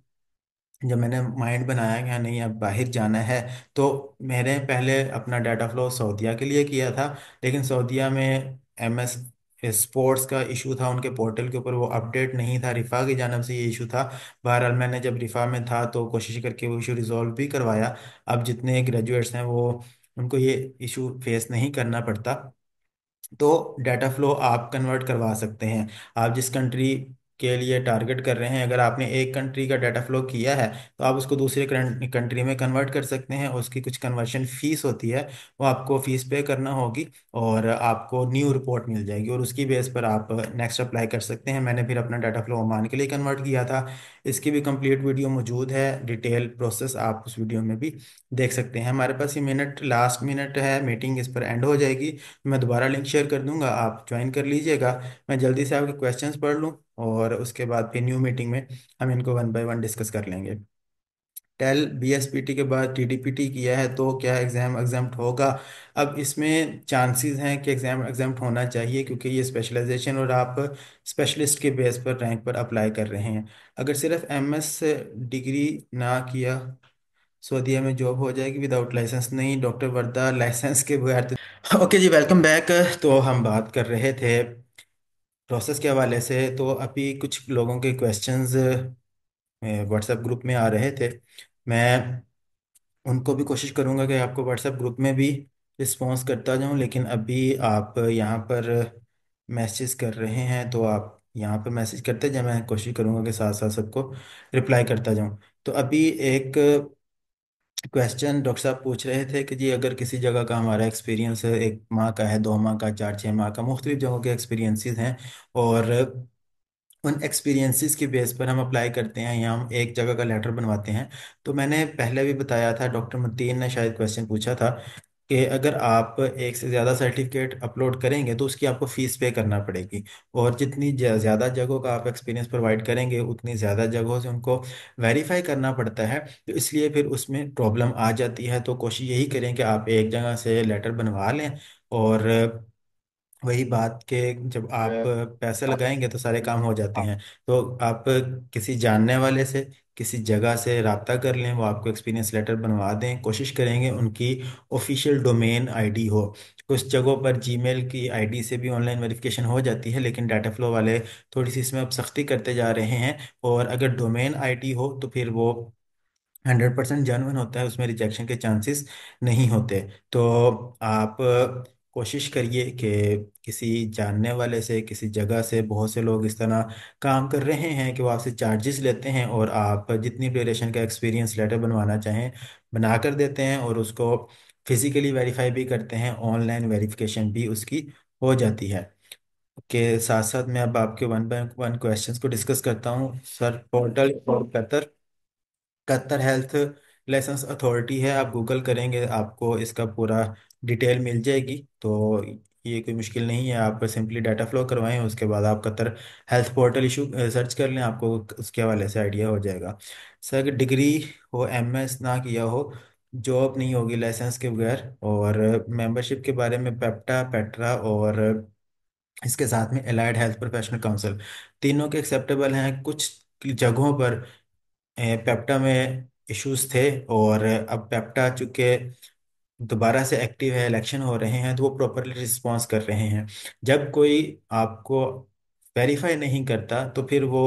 जब मैंने माइंड बनाया कि हाँ नहीं अब बाहर जाना है, तो मैंने पहले अपना डाटा फ्लो सऊदीया के लिए किया था। लेकिन सऊदीया में एमएस स्पोर्ट्स का इशू था, उनके पोर्टल के ऊपर वो अपडेट नहीं था, रिफ़ा की जानब से ये इशू था। बहरहाल मैंने जब रिफ़ा में था तो कोशिश करके वो इशू रिजॉल्व भी करवाया। अब जितने ग्रेजुएट्स हैं वो उनको ये इशू फेस नहीं करना पड़ता। तो डाटा फ्लो आप कन्वर्ट करवा सकते हैं। आप जिस कंट्री के लिए टारगेट कर रहे हैं, अगर आपने एक कंट्री का डाटा फ्लो किया है तो आप उसको दूसरे कंट्री में कन्वर्ट कर सकते हैं। उसकी कुछ कन्वर्शन फीस होती है, वो आपको फीस पे करना होगी, और आपको न्यू रिपोर्ट मिल जाएगी, और उसकी बेस पर आप नेक्स्ट अप्लाई कर सकते हैं। मैंने फिर अपना डाटा फ्लो ओमान के लिए कन्वर्ट किया था। इसकी भी कंप्लीट वीडियो मौजूद है, डिटेल प्रोसेस आप उस वीडियो में भी देख सकते हैं। हमारे पास ये मिनट लास्ट मिनट है, मीटिंग इस पर एंड हो जाएगी। मैं दोबारा लिंक शेयर कर दूंगा, आप ज्वाइन कर लीजिएगा। मैं जल्दी से आपके क्वेश्चंस पढ़ लूँ, और उसके बाद फिर न्यू मीटिंग में हम इनको वन बाय वन डिस्कस कर लेंगे। टेल बीएसपीटी के बाद टीडीपीटी किया है तो क्या एग्ज़ाम एग्जाम्प्ट होगा? अब इसमें चांसेस हैं कि एग्ज़ाम एग्जाम्प्ट होना चाहिए, क्योंकि ये स्पेशलाइजेशन और आप स्पेशलिस्ट के बेस पर रैंक पर अप्लाई कर रहे हैं। अगर सिर्फ एमएस डिग्री ना किया सऊदीया में जॉब हो जाएगी विदाउट लाइसेंस? नहीं डॉक्टर वर्दा, लाइसेंस के बगैर तो। ओके जी, वेलकम बैक। तो हम बात कर रहे थे प्रोसेस के हवाले से। तो अभी कुछ लोगों के क्वेश्चंस व्हाट्सएप ग्रुप में आ रहे थे, मैं उनको भी कोशिश करूंगा कि आपको व्हाट्सएप ग्रुप में भी रिस्पॉन्स करता जाऊं। लेकिन अभी आप यहाँ पर मैसेज कर रहे हैं, तो आप यहाँ पर मैसेज करते जाएं, मैं कोशिश करूंगा कि साथ साथ सबको रिप्लाई करता जाऊं। तो अभी एक क्वेश्चन डॉक्टर साहब पूछ रहे थे कि जी अगर किसी जगह का हमारा एक्सपीरियंस 1 माह का है, 2 माह का, 4-6 माह का, मुख्तलिफ जगहों के एक्सपीरियंसेस हैं, और उन एक्सपीरियंसेस के बेस पर हम अप्लाई करते हैं या हम एक जगह का लेटर बनवाते हैं। तो मैंने पहले भी बताया था, डॉक्टर मतीन ने शायद क्वेश्चन पूछा था कि अगर आप एक से ज़्यादा सर्टिफिकेट अपलोड करेंगे तो उसकी आपको फ़ीस पे करना पड़ेगी, और जितनी ज़्यादा जगहों का आप एक्सपीरियंस प्रोवाइड करेंगे उतनी ज़्यादा जगहों से उनको वेरीफाई करना पड़ता है। तो इसलिए फिर उसमें प्रॉब्लम आ जाती है। तो कोशिश यही करें कि आप एक जगह से लेटर बनवा लें, और वही बात के जब आप पैसे लगाएंगे तो सारे काम हो जाते हैं। तो आप किसी जानने वाले से किसी जगह से राब्ता कर लें, वो आपको एक्सपीरियंस लेटर बनवा दें। कोशिश करेंगे उनकी ऑफिशियल डोमेन आईडी हो। कुछ जगहों पर जीमेल की आईडी से भी ऑनलाइन वेरिफिकेशन हो जाती है, लेकिन डाटा फ्लो वाले थोड़ी सी इसमें अब सख्ती करते जा रहे हैं। और अगर डोमेन आईडी हो तो फिर वो 100% जेन्युइन होता है, उसमें रिजेक्शन के चांसेस नहीं होते। तो आप कोशिश करिए कि किसी जानने वाले से, किसी जगह से, बहुत से लोग इस तरह काम कर रहे हैं कि वो आपसे चार्जेस लेते हैं और आप जितनी ड्यूरेशन का एक्सपीरियंस लेटर बनवाना चाहें बना कर देते हैं, और उसको फिजिकली वेरीफाई भी करते हैं, ऑनलाइन वेरिफिकेशन भी उसकी हो जाती है। के साथ साथ मैं अब आपके वन बाय वन क्वेश्चंस को डिस्कस करता हूँ। सर, पोर्टल और Qatar Qatar health licence authority है, आप गूगल करेंगे आपको इसका पूरा डिटेल मिल जाएगी। तो ये कोई मुश्किल नहीं है, आप सिंपली डाटा फ्लो करवाएं, उसके बाद आप Qatar health portal issue search कर लें, आपको उसके हवाले से आइडिया हो जाएगा। सर, अगर डिग्री हो, एमएस ना किया हो, जॉब नहीं होगी लाइसेंस के बगैर, और मेंबरशिप के बारे में पेप्टा, पेट्रा और इसके साथ में एलाइड हेल्थ प्रोफेशनल काउंसिल, तीनों के एक्सेप्टेबल हैं। कुछ जगहों पर पेप्टा में इश्यूज थे, और अब पेप्टा चूंकि दोबारा से एक्टिव है, इलेक्शन हो रहे हैं, तो वो प्रॉपरली रिस्पॉन्स कर रहे हैं। जब कोई आपको वेरीफाई नहीं करता तो फिर वो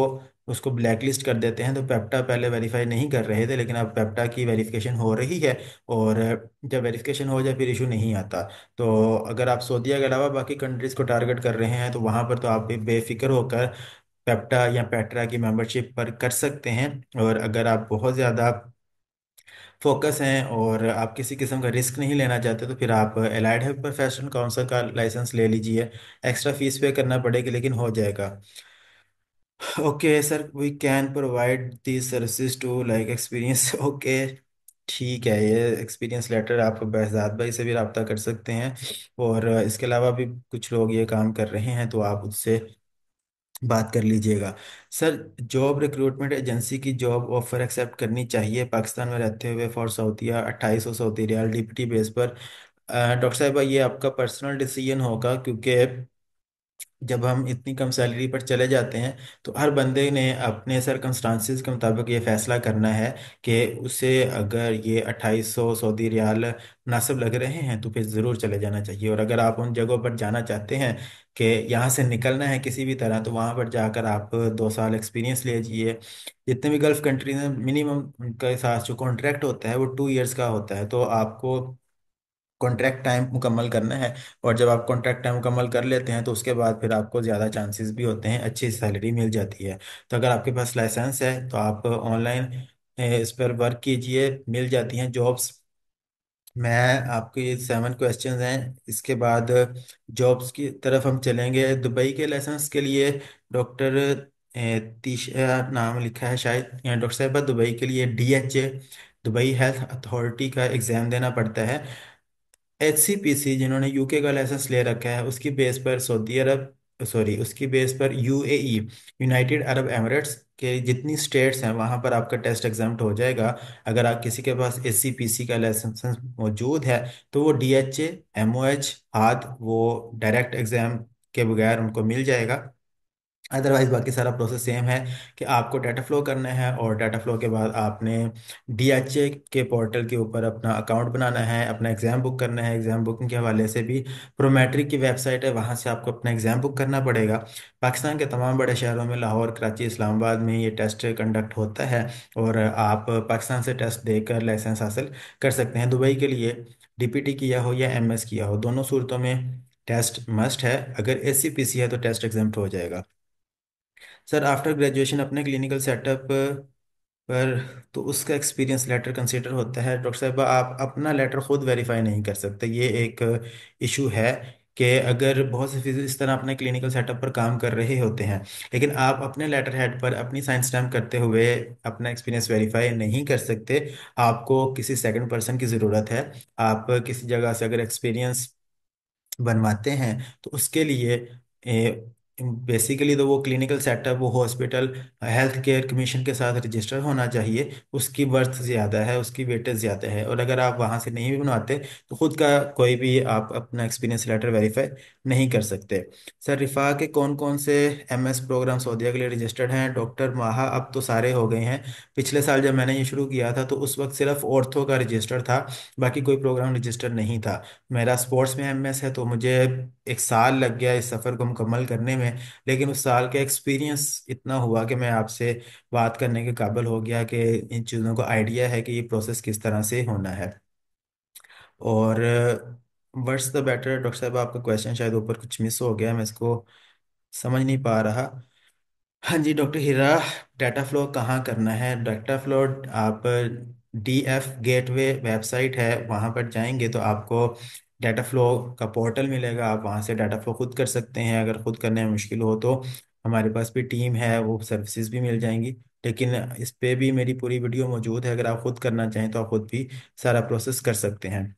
उसको ब्लैक लिस्ट कर देते हैं। तो पेप्टा पहले वेरीफाई नहीं कर रहे थे, लेकिन अब पेप्टा की वेरिफिकेशन हो रही है, और जब वेरिफिकेशन हो जाए फिर इशू नहीं आता। तो अगर आप सऊदीया के अलावा बाकी कंट्रीज को टारगेट कर रहे हैं, तो वहाँ पर तो आप बेफिक्र होकर पेप्टा या पेट्रा की मेंबरशिप पर कर सकते हैं। और अगर आप बहुत ज़्यादा फोकस हैं और आप किसी किस्म का रिस्क नहीं लेना चाहते, तो फिर आप एलाइड हेल्थ प्रोफेशनल काउंसिल का लाइसेंस ले लीजिए। एक्स्ट्रा फीस पे करना पड़ेगी, लेकिन हो जाएगा। Okay sir, we can provide these services to like experience. Okay, ठीक है, ये एक्सपीरियंस लेटर आप बहजाद भाई से भी रब्ता कर सकते हैं, और इसके अलावा भी कुछ लोग ये काम कर रहे हैं, तो आप उससे बात कर लीजिएगा। सर, जॉब रिक्रूटमेंट एजेंसी की जॉब ऑफर एक्सेप्ट करनी चाहिए पाकिस्तान में रहते हुए for Saudia, 2800 Saudi riyal DPT base पर? डॉक्टर साहब, ये आपका पर्सनल डिसीजन होगा, क्योंकि जब हम इतनी कम सैलरी पर चले जाते हैं तो हर बंदे ने अपने सरकमस्टांसिस के मुताबिक ये फैसला करना है कि उसे अगर ये 2800 सऊदी रियाल मुनासिब लग रहे हैं तो फिर ज़रूर चले जाना चाहिए। और अगर आप उन जगहों पर जाना चाहते हैं कि यहाँ से निकलना है किसी भी तरह, तो वहाँ पर जाकर आप 2 साल एक्सपीरियंस लीजिए। जितने भी गल्फ़ कंट्रीज हैं, मिनिमम उनके साथ जो कॉन्ट्रैक्ट होता है वो 2 ईयर्स का होता है। तो आपको कॉन्ट्रैक्ट टाइम मुकम्मल करना है, और जब आप कॉन्ट्रैक्ट टाइम मुकम्मल कर लेते हैं तो उसके बाद फिर आपको ज़्यादा चांसेस भी होते हैं, अच्छी सैलरी मिल जाती है। तो अगर आपके पास लाइसेंस है तो आप ऑनलाइन इस पर वर्क कीजिए, मिल जाती हैं जॉब्स। मैं आपके ये 7 क्वेश्चंस हैं, इसके बाद जॉब्स की तरफ हम चलेंगे। दुबई के लाइसेंस के लिए डॉक्टर तीशा नाम लिखा है शायद, डॉक्टर साहबा, दुबई के लिए डीएचए, दुबई हेल्थ अथॉरिटी का एग्ज़ाम देना पड़ता है। एचसीपीसी जिन्होंने यूके का लाइसेंस ले रखा है, उसकी बेस पर सऊदी अरब, सॉरी, उसकी बेस पर यूएई, यूनाइटेड अरब एमिरेट्स के जितनी स्टेट्स हैं वहां पर आपका टेस्ट एग्जाम्प्ट हो जाएगा। अगर आप किसी के पास एचसीपीसी का लाइसेंस मौजूद है तो वो डीएचए, एमओएच आदि वो डायरेक्ट एग्जाम के बगैर उनको मिल जाएगा। अदरवाइज बाकी सारा प्रोसेस सेम है कि आपको डाटा फ्लो करना है, और डाटा फ्लो के बाद आपने डीएचए के पोर्टल के ऊपर अपना अकाउंट बनाना है, अपना एग्ज़ाम बुक करना है। एग्ज़ाम बुकिंग के हवाले से भी प्रोमेट्रिक की वेबसाइट है, वहाँ से आपको अपना एग्ज़ाम बुक करना पड़ेगा। पाकिस्तान के तमाम बड़े शहरों में, लाहौर, कराची, इस्लामाबाद में ये टेस्ट कंडक्ट होता है, और आप पाकिस्तान से टेस्ट देकर लाइसेंस हासिल कर सकते हैं। दुबई के लिए डीपीटी किया हो या एमएस किया हो, दोनों सूरतों में टेस्ट मस्ट है। अगर एससीपीसी है तो टेस्ट एग्जाम्प्ट हो जाएगा। सर, आफ्टर ग्रेजुएशन अपने क्लिनिकल सेटअप पर तो उसका एक्सपीरियंस लेटर कंसिडर होता है? डॉक्टर साहब, आप अपना लेटर खुद वेरीफाई नहीं कर सकते, ये एक इशू है कि अगर बहुत से फिजिक्स इस तरह अपने क्लिनिकल सेटअप पर काम कर रहे होते हैं, लेकिन आप अपने लेटर हेड पर अपनी साइन स्टैम्प करते हुए अपना एक्सपीरियंस वेरीफाई नहीं कर सकते। आपको किसी सेकंड पर्सन की ज़रूरत है। आप किसी जगह से अगर एक्सपीरियंस बनवाते हैं तो उसके लिए बेसिकली तो वो क्लिनिकल सेटअप, वो हॉस्पिटल हेल्थ केयर कमीशन के साथ रजिस्टर होना चाहिए। उसकी वर्थ ज़्यादा है, उसकी वेटेज ज़्यादा है। और अगर आप वहाँ से नहीं भी बनवाते तो खुद का कोई भी आप अपना एक्सपीरियंस लेटर वेरीफाई नहीं कर सकते। सर, रिफा के कौन कौन से एमएस प्रोग्राम सऊदीया के लिए रजिस्टर्ड हैं? डॉक्टर माहा, अब तो सारे हो गए हैं। पिछले साल जब मैंने ये शुरू किया था तो उस वक्त सिर्फ ऑर्थो का रजिस्टर था, बाकी कोई प्रोग्राम रजिस्टर नहीं था। मेरा स्पोर्ट्स में एमएस है, तो मुझे एक साल लग गया इस सफ़र को मुकम्मल करने में। लेकिन उस साल का एक्सपीरियंस इतना हुआ कि मैं आपसे बात करने के काबिल हो गया कि इन चीज़ों को आइडिया है कि ये प्रोसेस किस तरह से होना है। और व्हाट्स द बेटर, डॉक्टर साहब आपका क्वेश्चन शायद ऊपर कुछ मिस हो गया, मैं इसको समझ नहीं पा रहा। हाँ जी डॉक्टर हीरा, डाटा फ्लो कहाँ करना है? डाटा फ्लो आप डीएफ गेटवे वेबसाइट है, वहाँ पर जाएंगे तो आपको डाटा फ्लो का पोर्टल मिलेगा। आप वहाँ से डाटा फ्लो खुद कर सकते हैं। अगर खुद करने में मुश्किल हो तो हमारे पास भी टीम है, वो सर्विसेज भी मिल जाएंगी। लेकिन इस पे भी मेरी पूरी वीडियो मौजूद है, अगर आप खुद करना चाहें तो आप खुद भी सारा प्रोसेस कर सकते हैं।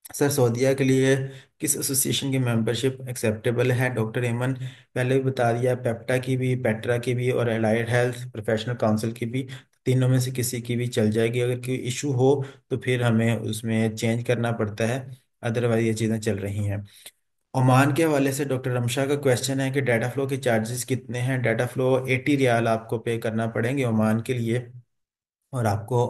सर, सऊदीया के लिए किस एसोसिएशन की मेंबरशिप एक्सेप्टेबल है? डॉक्टर एमन, पहले भी बता दिया, पेप्टा की भी, पेट्रा की भी और एलाइड हेल्थ प्रोफेशनल काउंसिल की भी। तीनों में से किसी की भी चल जाएगी। अगर कोई इशू हो तो फिर हमें उसमें चेंज करना पड़ता है, अदरवाइज ये चीज़ें चल रही हैं। ओमान के हवाले से डॉक्टर रमशा का क्वेश्चन है कि डाटा फ्लो के चार्जेस कितने हैं? डाटा फ्लो 80 रियाल आपको पे करना पड़ेंगे ओमान के लिए। और आपको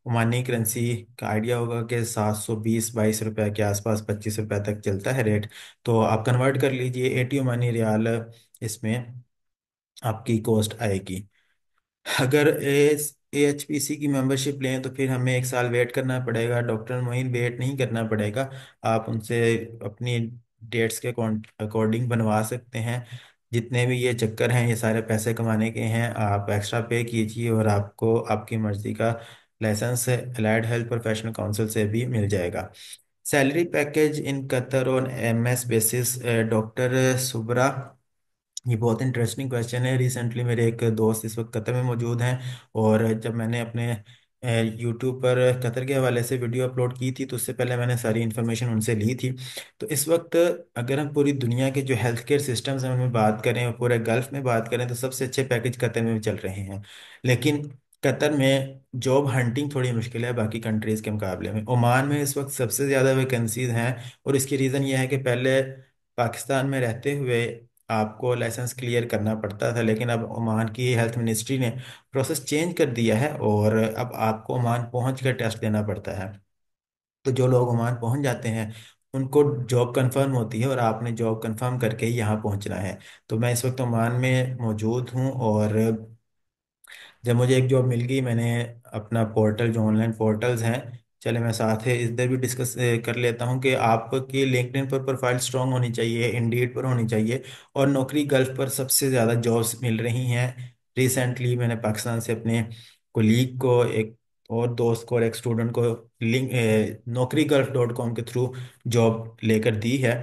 ओमानी करेंसी का आइडिया होगा कि 720-22 रुपए के आसपास, 25 रुपए तक चलता है रेट। तो आप कन्वर्ट कर लीजिए, 80 ओमानी रियाल इसमें आपकी कॉस्ट आएगी। अगर AHPC की मेंबरशिप लें तो फिर हमें एक साल वेट करना पड़ेगा। डॉक्टर मोइन, वेट नहीं करना पड़ेगा, आप उनसे अपनी डेट्स के अकॉर्डिंग बनवा सकते हैं। जितने भी ये चक्कर हैं, ये सारे पैसे कमाने के हैं। आप एक्स्ट्रा पे कीजिए और आपको आपकी मर्जी का licence allied health professional council से भी मिल जाएगा। Salary package in Qatar on MS basis, doctor Subra, ये बहुत इंटरेस्टिंग क्वेश्चन है। रिसेंटली मेरे एक दोस्त इस वक्त कतर में मौजूद हैं, और जब मैंने अपने यूट्यूब पर कतर के हवाले से वीडियो अपलोड की थी तो उससे पहले मैंने सारी इन्फॉर्मेशन उनसे ली थी। तो इस वक्त अगर हम पूरी दुनिया के जो हेल्थ केयर सिस्टम्स हैं उनमें बात करें और पूरे गल्फ में बात करें तो सबसे अच्छे पैकेज कतर में भी चल रहे हैं। लेकिन कतर में जॉब हंटिंग थोड़ी मुश्किल है बाकी कंट्रीज़ के मुकाबले में। ओमान में इस वक्त सबसे ज़्यादा वैकेंसीज हैं, और इसकी रीज़न ये है कि पहले पाकिस्तान में रहते हुए आपको लाइसेंस क्लियर करना पड़ता था, लेकिन अब ओमान की हेल्थ मिनिस्ट्री ने प्रोसेस चेंज कर दिया है और अब आपको ओमान पहुंच कर टेस्ट देना पड़ता है। तो जो लोग ओमान पहुंच जाते हैं उनको जॉब कंफर्म होती है, और आपने जॉब कंफर्म करके ही यहाँ पहुंचना है। तो मैं इस वक्त ओमान में मौजूद हूँ, और जब मुझे एक जॉब मिल गई, मैंने अपना पोर्टल, जो ऑनलाइन पोर्टल्स हैं, चले मैं साथ है इधर भी डिस्कस कर लेता हूँ कि आपकी लिंक्डइन पर प्रोफाइल स्ट्रांग होनी चाहिए, इंडीड पर होनी चाहिए, और नौकरी गल्फ पर सबसे ज़्यादा जॉब्स मिल रही हैं। रिसेंटली मैंने पाकिस्तान से अपने कोलीग को, एक और दोस्त को और एक स्टूडेंट को लिंक naukriGulf.com के थ्रू जॉब लेकर दी है,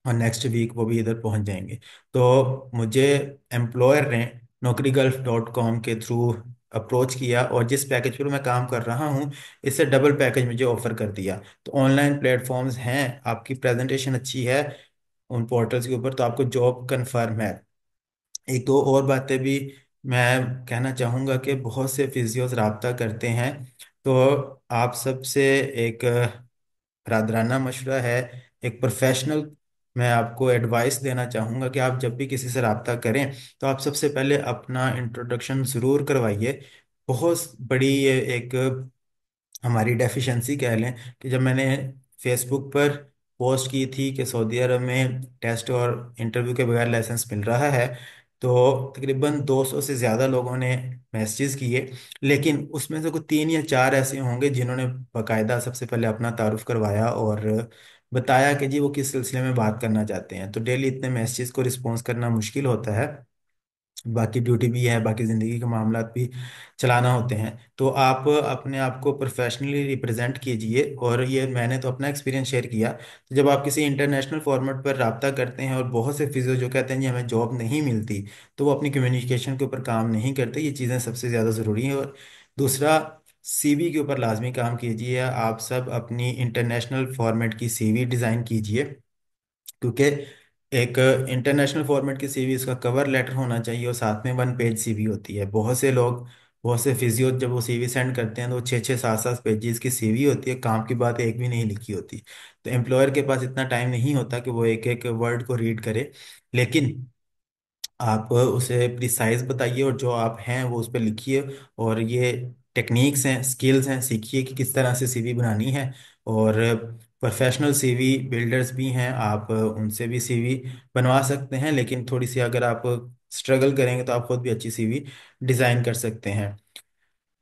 और नेक्स्ट वीक वो भी इधर पहुंच जाएंगे। तो मुझे एम्प्लॉयर ने naukriGulf.com के थ्रू अप्रोच किया, और जिस पैकेज पर मैं काम कर रहा हूँ इससे डबल पैकेज मुझे ऑफर कर दिया। तो ऑनलाइन प्लेटफॉर्म्स हैं, आपकी प्रेजेंटेशन अच्छी है उन पोर्टल्स के ऊपर तो आपको जॉब कंफर्म है। एक दो और बातें भी मैं कहना चाहूँगा कि बहुत से फिजियोज राब्ता करते हैं। तो आप सबसे एक रादराना मशवरा है, एक प्रोफेशनल, मैं आपको एडवाइस देना चाहूँगा कि आप जब भी किसी से रब्ता करें तो आप सबसे पहले अपना इंट्रोडक्शन ज़रूर करवाइए। बहुत बड़ी ये एक हमारी डेफिशिएंसी कह लें कि जब मैंने फेसबुक पर पोस्ट की थी कि सऊदी अरब में टेस्ट और इंटरव्यू के बगैर लाइसेंस मिल रहा है, तो तकरीबन 200 से ज़्यादा लोगों ने मैसेज किए। लेकिन उसमें से कुछ 3 या 4 ऐसे होंगे जिन्होंने बाकायदा सबसे पहले अपना तारुफ करवाया और बताया कि जी वो किस सिलसिले में बात करना चाहते हैं। तो डेली इतने मैसेज को रिस्पॉन्स करना मुश्किल होता है, बाकी ड्यूटी भी है, बाकी ज़िंदगी के मामलात भी चलाना होते हैं। तो आप अपने आप को प्रोफेशनली रिप्रेजेंट कीजिए, और ये मैंने तो अपना एक्सपीरियंस शेयर किया। तो जब आप किसी इंटरनेशनल फॉर्मेट पर रब्ता करते हैं, और बहुत से फिजियो जो कहते हैं जी हमें जॉब नहीं मिलती, तो वो अपनी कम्युनिकेशन के ऊपर काम नहीं करते। ये चीज़ें सबसे ज़्यादा ज़रूरी हैं। और दूसरा, सीवी के ऊपर लाजमी काम कीजिए। आप सब अपनी इंटरनेशनल फॉर्मेट की सीवी डिज़ाइन कीजिए, क्योंकि एक इंटरनेशनल फॉर्मेट की सीवी, इसका कवर लेटर होना चाहिए और साथ में 1 पेज सीवी होती है। बहुत से लोग, बहुत से फिजियो जब वो सीवी सेंड करते हैं तो 6 6 7 7 पेजेस की सीवी होती है, काम की बात एक भी नहीं लिखी होती। तो एम्प्लॉयर के पास इतना टाइम नहीं होता कि वो एक एक वर्ड को रीड करे। लेकिन आप उसे प्रिसाइज बताइए और जो आप हैं वो उस पर लिखिए। और ये टेक्निक्स हैं, स्किल्स हैं, सीखिए कि किस तरह से सीवी बनानी है। और प्रोफेशनल सीवी बिल्डर्स भी हैं, आप उनसे भी सीवी बनवा सकते हैं। लेकिन थोड़ी सी अगर आप स्ट्रगल करेंगे तो आप खुद भी अच्छी सीवी डिज़ाइन कर सकते हैं।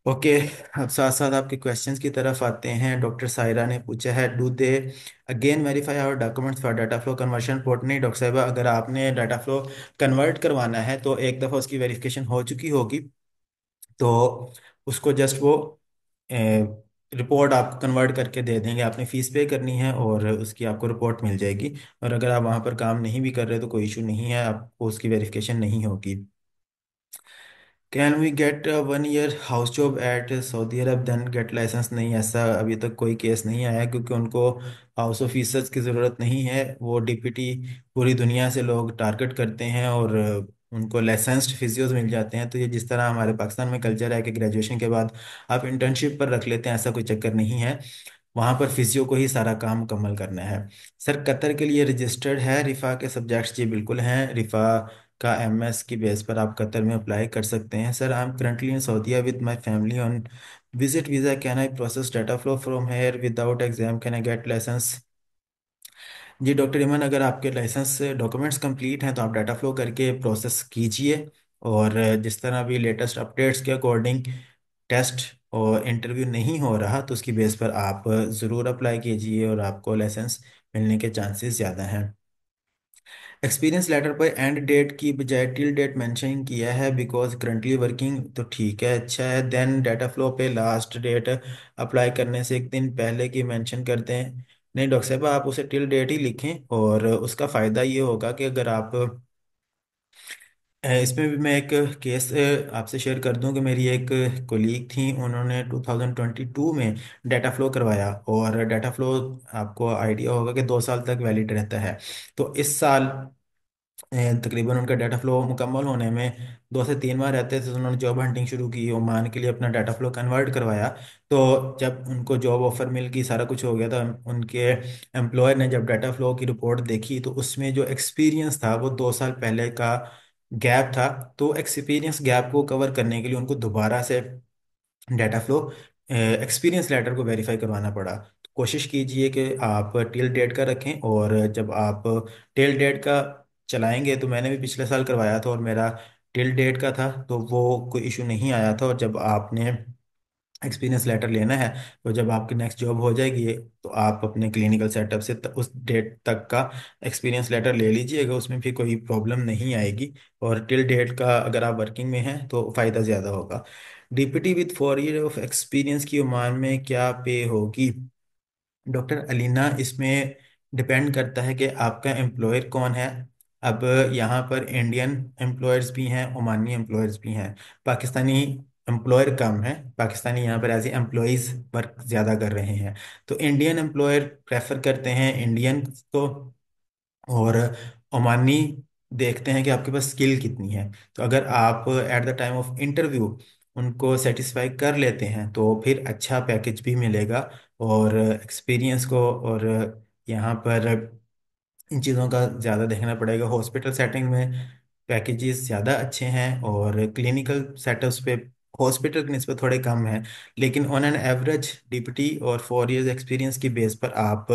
ओके, अब साथ साथ आपके क्वेश्चंस की तरफ आते हैं। डॉक्टर सायरा ने पूछा है, do they again verify our documents for data flow conversion report? नहीं डॉक्टर साहिबा, अगर आपने डाटा फ्लो कन्वर्ट करवाना है तो एक दफ़ा उसकी वेरिफिकेशन हो चुकी होगी। तो उसको जस्ट वो रिपोर्ट आप कन्वर्ट करके दे देंगे, आपने फीस पे करनी है और उसकी आपको रिपोर्ट मिल जाएगी। और अगर आप वहाँ पर काम नहीं भी कर रहे तो कोई इशू नहीं है, आपको उसकी वेरिफिकेशन नहीं होगी। Can we get 1 year house job at Saudi Arabia then get licence? नहीं, ऐसा अभी तक कोई केस नहीं आया, क्योंकि उनको हाउस ऑफिसर्स की ज़रूरत नहीं है। वो डीपीटी पूरी दुनिया से लोग टारगेट करते हैं और उनको लाइसेंस्ड फिजियोज मिल जाते हैं। तो ये जिस तरह हमारे पाकिस्तान में कल्चर है कि ग्रेजुएशन के बाद आप इंटर्नशिप पर रख लेते हैं, ऐसा कोई चक्कर नहीं है। वहाँ पर फिजियो को ही सारा काम मुकम्मल करना है। सर कतर के लिए रजिस्टर्ड है रिफ़ा के सब्जेक्ट्स? जी बिल्कुल हैं। रिफ़ा का एमएस की बेस पर आप कतर में अप्लाई कर सकते हैं। Sir I am currently in Saudia with my family on visit visa, can I process data flow from here without exam, can I get license? जी डॉक्टर इमन, अगर आपके लाइसेंस डॉक्यूमेंट्स कंप्लीट हैं तो आप डाटा फ्लो करके प्रोसेस कीजिए। और जिस तरह भी लेटेस्ट अपडेट्स के अकॉर्डिंग टेस्ट और इंटरव्यू नहीं हो रहा तो उसकी बेस पर आप ज़रूर अप्लाई कीजिए और आपको लाइसेंस मिलने के चांसेस ज़्यादा हैं। एक्सपीरियंस लेटर पर एंड डेट की बजाय टिल डेट मेंशन किया है बिकॉज करंटली वर्किंग, तो ठीक है, अच्छा है। देन डाटा फ्लो पे लास्ट डेट अप्लाई करने से 1 दिन पहले की मेंशन करते हैं? नहीं डॉक्टर साहब, आप उसे टिल डेट ही लिखें और उसका फ़ायदा ये होगा कि अगर आप इसमें भी मैं एक केस आपसे शेयर कर दूं कि मेरी एक कोलीग थी, उन्होंने 2022 में डाटा फ्लो करवाया। और डाटा फ्लो आपको आइडिया होगा कि 2 साल तक वैलिड रहता है। तो इस साल तकरीबन उनका डाटा फ्लो मुकम्मल होने में 2 से 3 माह रहते थे, तो उन्होंने जॉब हंटिंग शुरू की, ओमान के लिए अपना डाटा फ्लो कन्वर्ट करवाया। तो जब उनको जॉब ऑफर मिल गई, सारा कुछ हो गया, तो उनके एम्प्लॉयर ने जब डाटा फ्लो की रिपोर्ट देखी तो उसमें जो एक्सपीरियंस था वो 2 साल पहले का गैप था। तो एक्सपीरियंस गैप को कवर करने के लिए उनको दोबारा से डाटा फ्लो एक्सपीरियंस लेटर को वेरीफाई करवाना पड़ा। तो कोशिश कीजिए कि आप टिल डेट का रखें। और जब आप टिल डेट का चलाएंगे, तो मैंने भी पिछले साल करवाया था और मेरा टिल डेट का था, तो वो कोई इशू नहीं आया था। और जब आपने एक्सपीरियंस लेटर लेना है तो जब आपकी नेक्स्ट जॉब हो जाएगी तो आप अपने क्लिनिकल सेटअप से उस डेट तक का एक्सपीरियंस लेटर ले लीजिएगा, उसमें भी कोई प्रॉब्लम नहीं आएगी। और टिल डेट का अगर आप वर्किंग में हैं तो फ़ायदा ज़्यादा होगा। DPT with 4 year of experience की ओमान में क्या पे होगी? डॉक्टर अलीना, इसमें डिपेंड करता है कि आपका एम्प्लॉयर कौन है। अब यहाँ पर इंडियन एम्प्लॉयर्स भी हैं, ओमानी एम्प्लॉयर्स भी हैं। पाकिस्तानी एम्प्लॉयर कम है, पाकिस्तानी यहाँ पर एज एम्प्लॉयज़ वर्क ज़्यादा कर रहे हैं। तो इंडियन एम्प्लॉयर प्रेफर करते हैं इंडियन को, और ओमानी देखते हैं कि आपके पास स्किल कितनी है। तो अगर आप at the time of interview उनको सेटिस्फाई कर लेते हैं तो फिर अच्छा पैकेज भी मिलेगा। और एक्सपीरियंस को और यहाँ पर इन चीज़ों का ज़्यादा देखना पड़ेगा। हॉस्पिटल सेटिंग में पैकेजेस ज़्यादा अच्छे हैं और क्लिनिकल सेटअप्स पे हॉस्पिटल की निस्बत थोड़े कम हैं। लेकिन ऑन एन एवरेज डीपीटी और 4 ईयर्स एक्सपीरियंस की बेस पर आप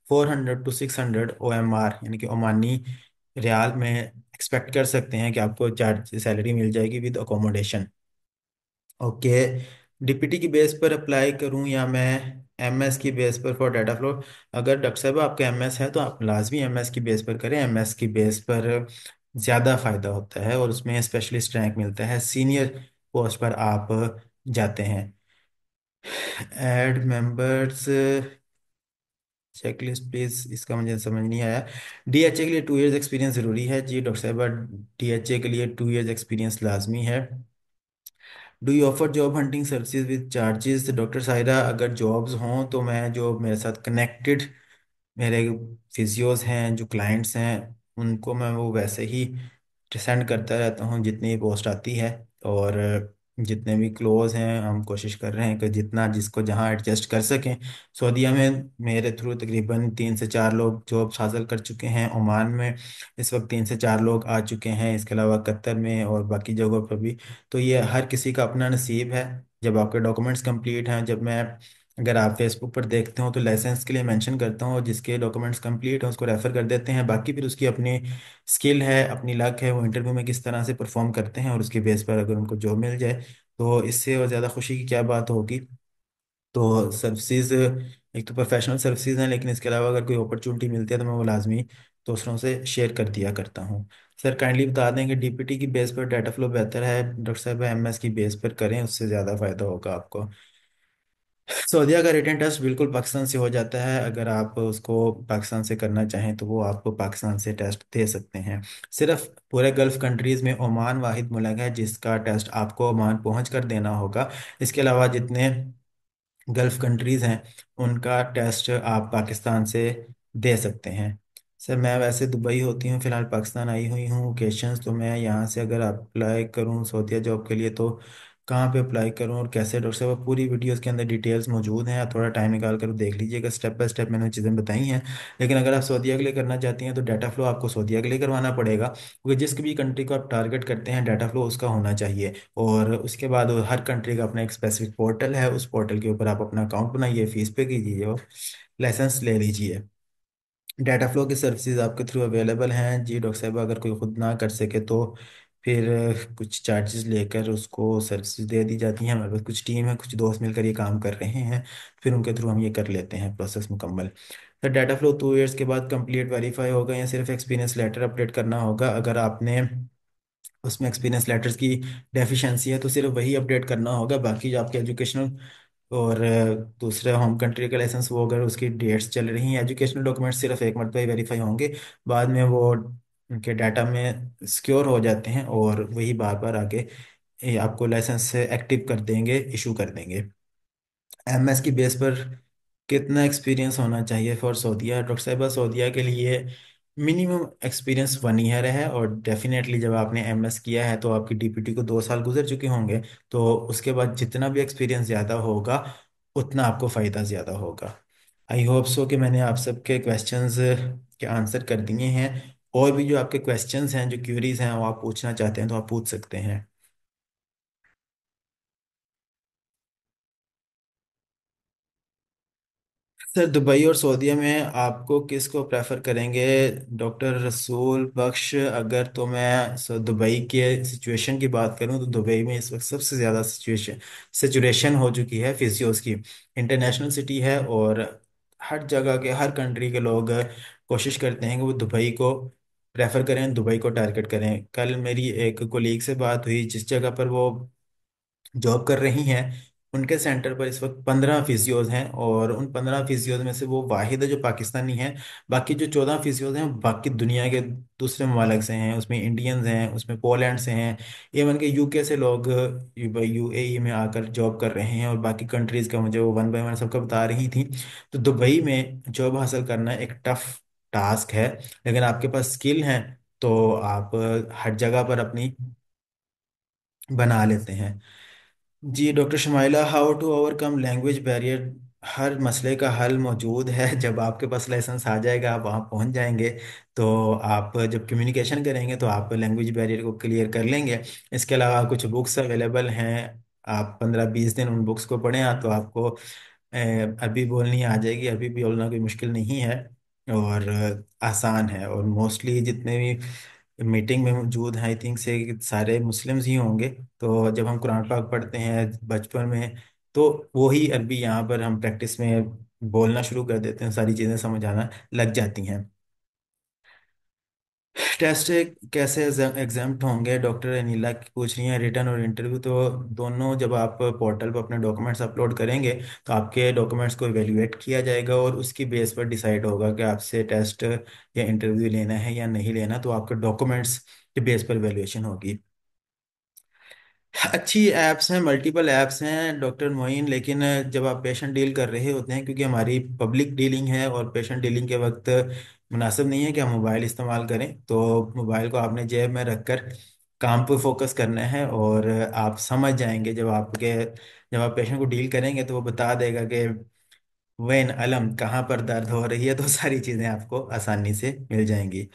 400 to 600 OMR यानी कि ओमानी रियाल में एक्सपेक्ट कर सकते हैं कि आपको चार्ज सैलरी मिल जाएगी विद अकोमोडेशन। ओके, डीपीटी की बेस पर अप्लाई करूं या मैं एमएस की बेस पर फॉर डाटा फ्लो? अगर डॉक्टर साहब आपका एमएस है तो आप लाजमी एमएस की बेस पर करें। एमएस की बेस पर ज़्यादा फायदा होता है और उसमें स्पेशलिस्ट रैंक मिलता है, सीनियर पोस्ट पर आप जाते हैं। ऐड मेंबर्स चेकलिस्ट प्लीज, इसका मुझे समझ नहीं आया। डीएचए के लिए 2 ईयर्स एक्सपीरियंस ज़रूरी है? जी डॉक्टर साहब, डीएचए के लिए 2 ईयर्स एक्सपीरियंस लाजमी है। Do you offer job hunting services with charges? Doctor Sahira, अगर जॉब्स हों तो मैं जो मेरे साथ कनेक्टेड मेरे फिजियोज हैं, जो क्लाइंट्स हैं, उनको मैं वो वैसे ही सेंड करता रहता हूँ जितनी पोस्ट आती है। और जितने भी क्लोज हैं हम कोशिश कर रहे हैं कि जितना जिसको जहाँ एडजस्ट कर सकें। सऊदीया में मेरे थ्रू तकरीबन 3 से 4 लोग जॉब्स हासिल कर चुके हैं। ओमान में इस वक्त 3 से 4 लोग आ चुके हैं, इसके अलावा कतर में और बाकी जगहों पर भी। तो ये हर किसी का अपना नसीब है। जब आपके डॉक्यूमेंट्स कंप्लीट हैं, जब मैं अगर आप फेसबुक पर देखते हो तो लाइसेंस के लिए मेंशन करता हूँ, और जिसके डॉक्यूमेंट्स कंप्लीट हैं उसको रेफर कर देते हैं। बाकी फिर उसकी अपनी स्किल है, अपनी लक है, वो इंटरव्यू में किस तरह से परफॉर्म करते हैं और उसके बेस पर अगर उनको जॉब मिल जाए तो इससे और ज़्यादा खुशी की क्या बात होगी। तो सर्विसेज एक तो प्रोफेशनल सर्विसेज हैं, लेकिन इसके अलावा अगर कोई अपॉर्चुनिटी मिलती है तो मैं वो लाजमी दूसरों से शेयर कर दिया करता हूँ। सर काइंडली बता दें कि डीपीटी की बेस पर डाटा फ्लो बेहतर है डॉक्टर साहब, एमएस की बेस पर करें, उससे ज़्यादा फायदा होगा आपको। सऊदीया का रिटर्न टेस्ट बिल्कुल पाकिस्तान से हो जाता है। अगर आप उसको पाकिस्तान से करना चाहें तो वो आपको पाकिस्तान से टेस्ट दे सकते हैं। सिर्फ पूरे गल्फ कंट्रीज में ओमान वाहिद मुल्क है जिसका टेस्ट आपको ओमान पहुंच कर देना होगा। इसके अलावा जितने गल्फ कंट्रीज हैं उनका टेस्ट आप पाकिस्तान से दे सकते हैं। सर मैं वैसे दुबई होती हूँ, फिलहाल पाकिस्तान आई हुई हूँ ओकेशंस। तो मैं यहाँ से अगर अप्लाई करूँ सऊदीया जॉब के लिए तो कहाँ पे अप्लाई करूँ और कैसे? डॉक्टर साहब पूरी वीडियोस के अंदर डिटेल्स मौजूद हैं, आप थोड़ा टाइम निकाल कर देख लीजिएगा, स्टेप बाय स्टेप मैंने चीज़ें बताई हैं। लेकिन अगर आप सऊदीया के लिए करना चाहती हैं तो डाटा फ्लो आपको सऊदीया के लिए करवाना पड़ेगा, क्योंकि जिस भी कंट्री को आप टारगेट करते हैं डाटा फ्लो उसका होना चाहिए। और उसके बाद हर कंट्री का अपना एक स्पेसिफिक पोर्टल है, उस पोर्टल के ऊपर आप अपना अकाउंट बनाइए, फीस पे कीजिए और लाइसेंस ले लीजिए। डाटा फ्लो की सर्विसेज आपके थ्रू अवेलेबल हैं जी डॉक्टर साहब। अगर कोई खुद ना कर सके तो फिर कुछ चार्जेस लेकर उसको सर्विसेज दे दी जाती हैं। हमारे पास कुछ टीम है, कुछ दोस्त मिलकर ये काम कर रहे हैं, फिर उनके थ्रू हम ये कर लेते हैं प्रोसेस मुकम्मल। तो डाटा फ्लो 2 ईयर्स के बाद कंप्लीट वेरीफाई होगा या सिर्फ एक्सपीरियंस लेटर अपडेट करना होगा? अगर आपने उसमें एक्सपीरियंस लेटर्स की डेफिशिएंसी है तो सिर्फ वही अपडेट करना होगा। बाकी जो आपके एजुकेशनल और दूसरे होम कंट्री का लाइसेंस वो अगर उसकी डेट्स चल रही हैं, एजुकेशनल डॉक्यूमेंट सिर्फ एक मरतबा ही वेरीफाई होंगे, बाद में वो उनके डाटा में सिक्योर हो जाते हैं और वही बार बार आगे ये आपको लाइसेंस एक्टिव कर देंगे, इशू कर देंगे। एमएस की बेस पर कितना एक्सपीरियंस होना चाहिए फॉर सऊदीया? डॉक्टर साहिबा सऊदीया के लिए मिनिमम एक्सपीरियंस 1 ईयर है, और डेफिनेटली जब आपने एमएस किया है तो आपकी डीपीटी को 2 साल गुजर चुके होंगे। तो उसके बाद जितना भी एक्सपीरियंस ज़्यादा होगा उतना आपको फ़ायदा ज़्यादा होगा। आई होप सो कि मैंने आप सबके क्वेश्चंस के आंसर कर दिए हैं। और भी जो आपके क्वेश्चंस हैं, जो क्यूरीज हैं, वो आप पूछना चाहते हैं तो आप पूछ सकते हैं। सर दुबई और सऊदीया में आपको किस को प्रेफर करेंगे? डॉक्टर रसूल बख्श, अगर तो मैं दुबई के सिचुएशन की बात करूं तो दुबई में इस वक्त सबसे ज़्यादा सिचुएशन हो चुकी है फिजियोस की। इंटरनेशनल सिटी है और हर जगह के हर कंट्री के लोग कोशिश करते हैं कि वो दुबई को प्रेफर करें, दुबई को टारगेट करें। कल मेरी एक कोलीग से बात हुई जिस जगह पर वो जॉब कर रही हैं, उनके सेंटर पर इस वक्त 15 फिजियोज हैं, और उन 15 फिजियोज में से वो वाहिद है जो पाकिस्तानी हैं। बाकी जो 14 फिजियोज हैं वो बाकी दुनिया के दूसरे ममालिक से हैं, उसमें इंडियंस हैं, उसमें पोलैंड से हैं, इवन के यूके से लोग यूएई में आकर जॉब कर रहे हैं, और बाकी कंट्रीज का मुझे वो वन बाय वन सबका बता रही थी। तो दुबई में जॉब हासिल करना एक टफ टास्क है, लेकिन आपके पास स्किल है तो आप हर जगह पर अपनी बना लेते हैं। जी doctor Shumaila, how to overcome language barrier? हर मसले का हल मौजूद है। जब आपके पास लाइसेंस आ जाएगा आप वहाँ पहुँच जाएंगे, तो आप जब कम्युनिकेशन करेंगे तो आप लैंग्वेज बैरियर को क्लियर कर लेंगे। इसके अलावा कुछ बुक्स अवेलेबल हैं, आप 15-20 दिन उन बुक्स को पढ़ें तो आपको अरबी बोलनी आ जाएगी। अरबी भी बोलना कोई मुश्किल नहीं है और आसान है। और मोस्टली जितने भी मीटिंग में मौजूद हैं आई थिंक से सारे मुस्लिम्स ही होंगे। तो जब हम कुरान पाक पढ़ते हैं बचपन में तो वो ही अरबी यहाँ पर हम प्रैक्टिस में बोलना शुरू कर देते हैं, सारी चीज़ें समझ आना लग जाती हैं। टेस्ट कैसे एग्जाम्प्ट होंगे? डॉक्टर अनिला की पूछ रही हैं। रिटर्न और इंटरव्यू तो दोनों जब आप पोर्टल पर अपने डॉक्यूमेंट्स अपलोड करेंगे तो आपके डॉक्यूमेंट्स को इवेल्युएट किया जाएगा और उसकी बेस पर डिसाइड होगा कि आपसे टेस्ट या इंटरव्यू लेना है या नहीं लेना। तो आपके डॉक्यूमेंट्स के बेस पर वैल्यूएशन होगी। अच्छी ऐप्स हैं, मल्टीपल ऐप्स हैं डॉक्टर मोइन, लेकिन जब आप पेशेंट डील कर रहे होते हैं, क्योंकि हमारी पब्लिक डीलिंग है और पेशेंट डीलिंग के वक्त मुनासिब नहीं है कि हम मोबाइल इस्तेमाल करें। तो मोबाइल को आपने जेब में रखकर काम पर फोकस करना है, और आप समझ जाएंगे जब आप पेशेंट को डील करेंगे तो वो बता देगा कि वेन अलम कहाँ पर दर्द हो रही है, तो सारी चीज़ें आपको आसानी से मिल जाएंगी।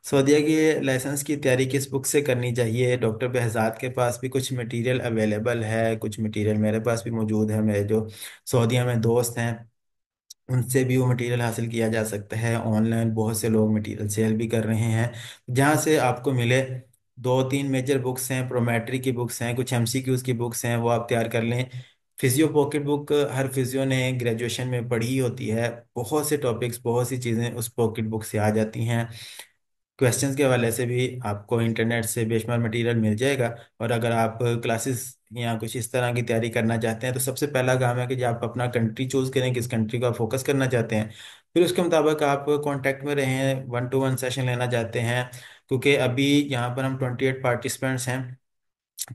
सऊदीया की लाइसेंस की तैयारी किस बुक से करनी चाहिए? डॉक्टर behzad के पास भी कुछ मटेरियल अवेलेबल है, कुछ मटेरियल मेरे पास भी मौजूद है। मेरे जो सऊदीया में दोस्त हैं उनसे भी वो मटेरियल हासिल किया जा सकता है। ऑनलाइन बहुत से लोग मटेरियल सेल भी कर रहे हैं, जहाँ से आपको मिले। दो तीन मेजर बुक्स हैं, प्रोमेट्री की बुक्स हैं, कुछ एमसीक्यूज की बुक्स हैं, वो आप तैयार कर लें। फिजियो पॉकेट बुक हर फिजियो ने ग्रेजुएशन में पढ़ी होती है। बहुत से टॉपिक्स, बहुत सी चीज़ें उस पॉकेट बुक से आ जाती हैं। क्वेश्चंस के हवाले से भी आपको इंटरनेट से बेशुमार मटेरियल मिल जाएगा। और अगर आप क्लासेस या कुछ इस तरह की तैयारी करना चाहते हैं, तो सबसे पहला काम है कि आप अपना कंट्री चूज करें, किस कंट्री को आप फोकस करना चाहते हैं। फिर उसके मुताबिक आप कांटेक्ट में रहें, 1-to-1 सेशन लेना चाहते हैं। क्योंकि अभी यहाँ पर हम 28 पार्टिसिपेंट्स हैं,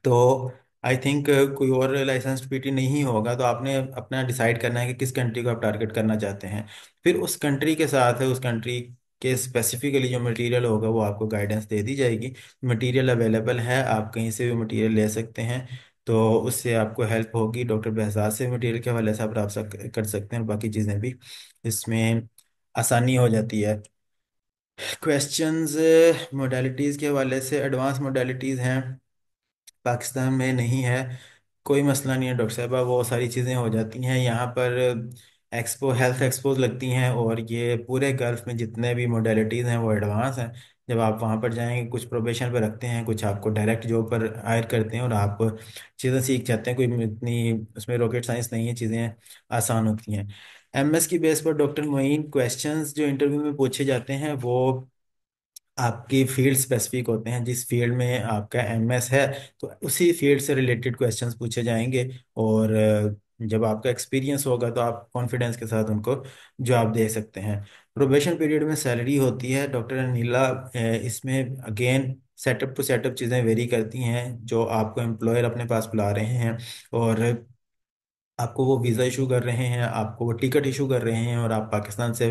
तो आई थिंक कोई और लाइसेंस्ड पीटी नहीं होगा। तो आपने अपना डिसाइड करना है कि किस कंट्री को आप टारगेट करना चाहते हैं। फिर उस कंट्री के साथ है, उस कंट्री के स्पेसिफिकली जो मटेरियल होगा वो आपको गाइडेंस दे दी जाएगी। मटेरियल अवेलेबल है, आप कहीं से भी मटेरियल ले सकते हैं। तो उससे आपको हेल्प होगी। डॉक्टर behzad से मटेरियल के हवाले से आप रब्ता कर सकते हैं, और बाकी चीज़ें भी इसमें आसानी हो जाती है। क्वेश्चंस मोडालिटीज़ के हवाले से, एडवांस मोडालिटीज़ हैं, पाकिस्तान में नहीं है। कोई मसला नहीं है डॉक्टर साहबा, वो सारी चीज़ें हो जाती हैं यहाँ पर। एक्सपो हेल्थ एक्सपोज लगती हैं, और ये पूरे गल्फ में जितने भी मोडेलिटीज़ हैं वो एडवांस हैं। जब आप वहाँ पर जाएंगे, कुछ प्रोबेशन पर रखते हैं, कुछ आपको डायरेक्ट जॉब पर हायर करते हैं, और आप चीज़ें सीख जाते हैं। कोई इतनी उसमें रॉकेट साइंस नहीं है, चीज़ें आसान होती हैं। एमएस की बेस पर डॉक्टर मोइन, क्वेश्चंस जो इंटरव्यू में पूछे जाते हैं वो आपकी फील्ड स्पेसिफिक होते हैं। जिस फील्ड में आपका एमएस है, तो उसी फील्ड से रिलेटेड क्वेश्चंस पूछे जाएंगे। और जब आपका एक्सपीरियंस होगा तो आप कॉन्फिडेंस के साथ उनको जवाब दे सकते हैं। प्रोबेशन पीरियड में सैलरी होती है डॉक्टर अनिला। इसमें अगेन सेटअप टू सेटअप चीज़ें वेरी करती हैं। जो आपको एम्प्लॉयर अपने पास बुला रहे हैं, और आपको वो वीज़ा इशू कर रहे हैं, आपको वो टिकट इशू कर रहे हैं, और आप पाकिस्तान से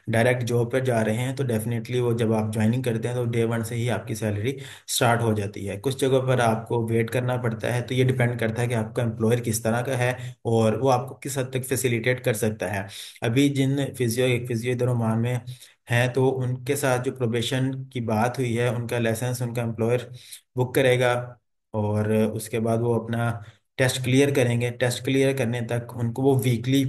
डायरेक्ट जॉब पर जा रहे हैं, तो डेफिनेटली वो जब आप ज्वाइनिंग करते हैं तो डे वन से ही आपकी सैलरी स्टार्ट हो जाती है। कुछ जगहों पर आपको वेट करना पड़ता है, तो ये डिपेंड करता है कि आपका एम्प्लॉयर किस तरह का है, और वो आपको किस हद तक फैसिलिटेट कर सकता है। अभी जिन फिजियो इधर ओमान में हैं, तो उनके साथ जो प्रोबेशन की बात हुई है, उनका लाइसेंस उनका एम्प्लॉयर बुक करेगा। और उसके बाद वो अपना टेस्ट क्लियर करेंगे। टेस्ट क्लियर करने तक उनको वो वीकली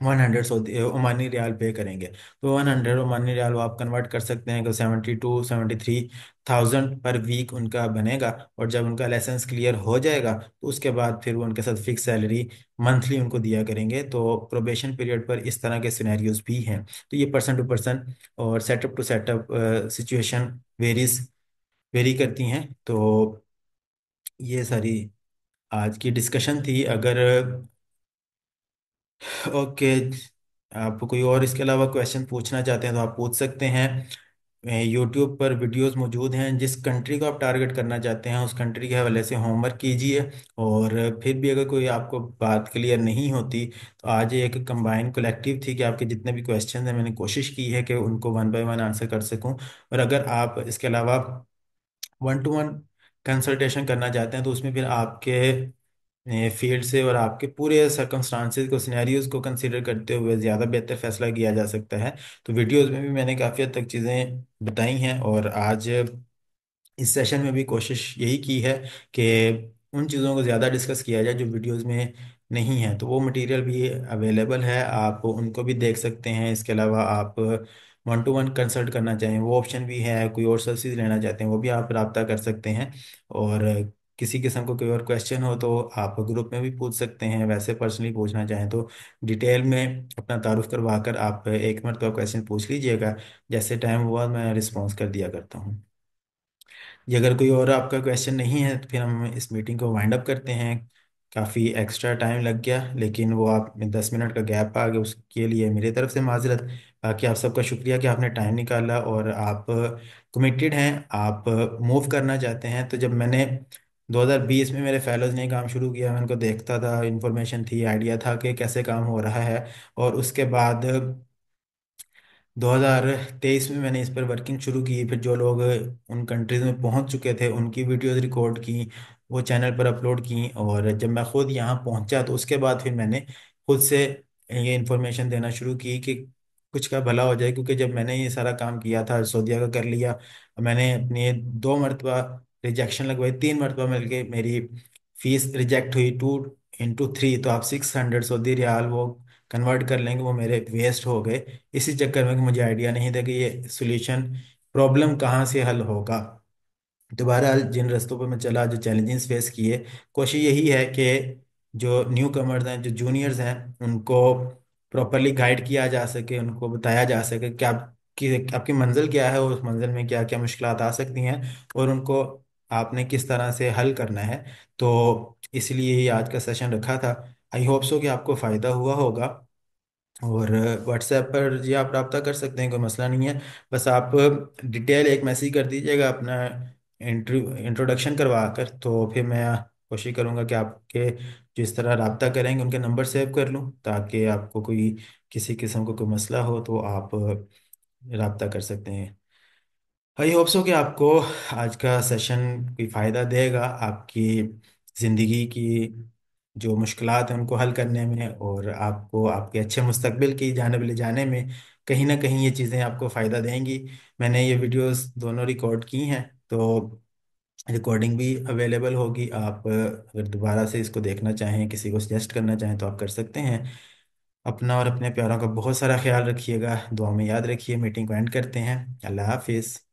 100 सऊदी ओमानी रियाल पे करेंगे। तो 100 ओमानी रियाल वो आप कन्वर्ट कर सकते हैं कि 72-73 थाउजेंड पर वीक उनका बनेगा। और जब उनका लाइसेंस क्लियर हो जाएगा, तो उसके बाद फिर वो उनके साथ फिक्स सैलरी मंथली उनको दिया करेंगे। तो प्रोबेशन पीरियड पर इस तरह के सिनेरियोज भी हैं। तो ये पर्सन टू पर्सन और setup to setup situation vary करती हैं। तो ये सारी आज की डिस्कशन थी। अगर ओके, आप कोई और इसके अलावा क्वेश्चन पूछना चाहते हैं तो आप पूछ सकते हैं। यूट्यूब पर वीडियोस मौजूद हैं। जिस कंट्री को आप टारगेट करना चाहते हैं उस कंट्री के हवाले से होमवर्क कीजिए। और फिर भी अगर कोई आपको बात क्लियर नहीं होती, तो आज एक कंबाइन कलेक्टिव थी कि आपके जितने भी क्वेश्चन हैं, मैंने कोशिश की है कि उनको वन बाय वन आंसर कर सकूं। और अगर आप इसके अलावा 1-to-1 कंसल्टेशन करना चाहते हैं, तो उसमें फिर आपके फील्ड से और आपके पूरे सर्कमस्टांसेस को, सिनेरियोज को कंसीडर करते हुए ज़्यादा बेहतर फैसला किया जा सकता है। तो वीडियोस में भी मैंने काफ़ी हद तक चीज़ें बताई हैं, और आज इस सेशन में भी कोशिश यही की है कि उन चीज़ों को ज़्यादा डिस्कस किया जाए जो वीडियोस में नहीं है। तो वो मटेरियल भी अवेलेबल है, आप उनको भी देख सकते हैं। इसके अलावा आप 1-to-1 कंसल्ट करना चाहें वो ऑप्शन भी है। कोई और सर्विस लेना चाहते हैं वो भी आप रब्ता कर सकते हैं। और किसी किस्म को कोई और क्वेश्चन हो तो आप ग्रुप में भी पूछ सकते हैं। वैसे पर्सनली पूछना चाहें तो डिटेल में अपना तारुफ करवा कर आप एक मरतबा क्वेश्चन पूछ लीजिएगा। जैसे टाइम हुआ मैं रिस्पॉन्स कर दिया करता हूँ। ये अगर कोई और आपका क्वेश्चन नहीं है, तो फिर हम इस मीटिंग को वाइंड अप करते हैं। काफ़ी एक्स्ट्रा टाइम लग गया, लेकिन वो आप में 10 मिनट का गैप आ गया, उसके लिए मेरी तरफ से माजरत। बाकी आप सबका शुक्रिया कि आपने टाइम निकाला और आप कमिटेड हैं, आप मूव करना चाहते हैं। तो जब मैंने 2020 में मेरे फेलोज ने काम शुरू किया, मैं उनको देखता था, इंफॉर्मेशन थी, आइडिया था कि कैसे काम हो रहा है। और उसके बाद 2023 में मैंने इस पर वर्किंग शुरू की। फिर जो लोग उन कंट्रीज में पहुंच चुके थे उनकी वीडियोस रिकॉर्ड की, वो चैनल पर अपलोड की। और जब मैं खुद यहाँ पहुंचा तो उसके बाद फिर मैंने खुद से ये इन्फॉर्मेशन देना शुरू की कि कुछ का भला हो जाए। क्योंकि जब मैंने ये सारा काम किया था, सऊदीया का कर लिया, मैंने अपनी 2 मरतबा रिजेक्शन लगवाई, 3 मरतबा मिलके मेरी फीस रिजेक्ट हुई, 2 × 3, तो आप 600 सऊदी रियाल वो कन्वर्ट कर लेंगे, वो मेरे वेस्ट हो गए इसी चक्कर में कि मुझे आइडिया नहीं था कि ये सोल्यूशन प्रॉब्लम कहाँ से हल होगा। तो बहरहाल जिन रास्तों पर मैं चला, जो चैलेंजेस फेस किए, कोशिश यही है कि जो न्यू कमर्स हैं, जो जूनियर्स हैं, उनको प्रॉपरली गाइड किया जा सके, उनको बताया जा सके कि आपकी मंजिल क्या है और उस मंजिल में क्या क्या मुश्किलात आ सकती हैं, और उनको आपने किस तरह से हल करना है। तो इसलिए ही आज का सेशन रखा था। आई होप सो कि आपको फ़ायदा हुआ होगा। और व्हाट्सएप पर जी आप रब्ता कर सकते हैं, कोई मसला नहीं है। बस आप डिटेल एक मैसेज कर दीजिएगा अपना इंट्रोडक्शन करवा कर, तो फिर मैं कोशिश करूँगा कि आपके जिस तरह रब्ता करेंगे उनके नंबर सेव कर लूँ, ताकि आपको कोई किसी किस्म का कोई मसला हो तो आप रब्ता कर सकते हैं। आई होप सो कि आपको आज का सेशन कोई फ़ायदा देगा आपकी ज़िंदगी की जो मुश्किलात हैं उनको हल करने में, और आपको आपके अच्छे मुस्तकबिल की जानिब ले जाने में कहीं ना कहीं ये चीज़ें आपको फ़ायदा देंगी। मैंने ये वीडियोस दोनों रिकॉर्ड की हैं, तो रिकॉर्डिंग भी अवेलेबल होगी। आप अगर दोबारा से इसको देखना चाहें, किसी को सजेस्ट करना चाहें, तो आप कर सकते हैं। अपना और अपने प्यारों का बहुत सारा ख्याल रखिएगा, दुआ में याद रखिए। मीटिंग को एंड करते हैं। अल्लाह हाफिज़।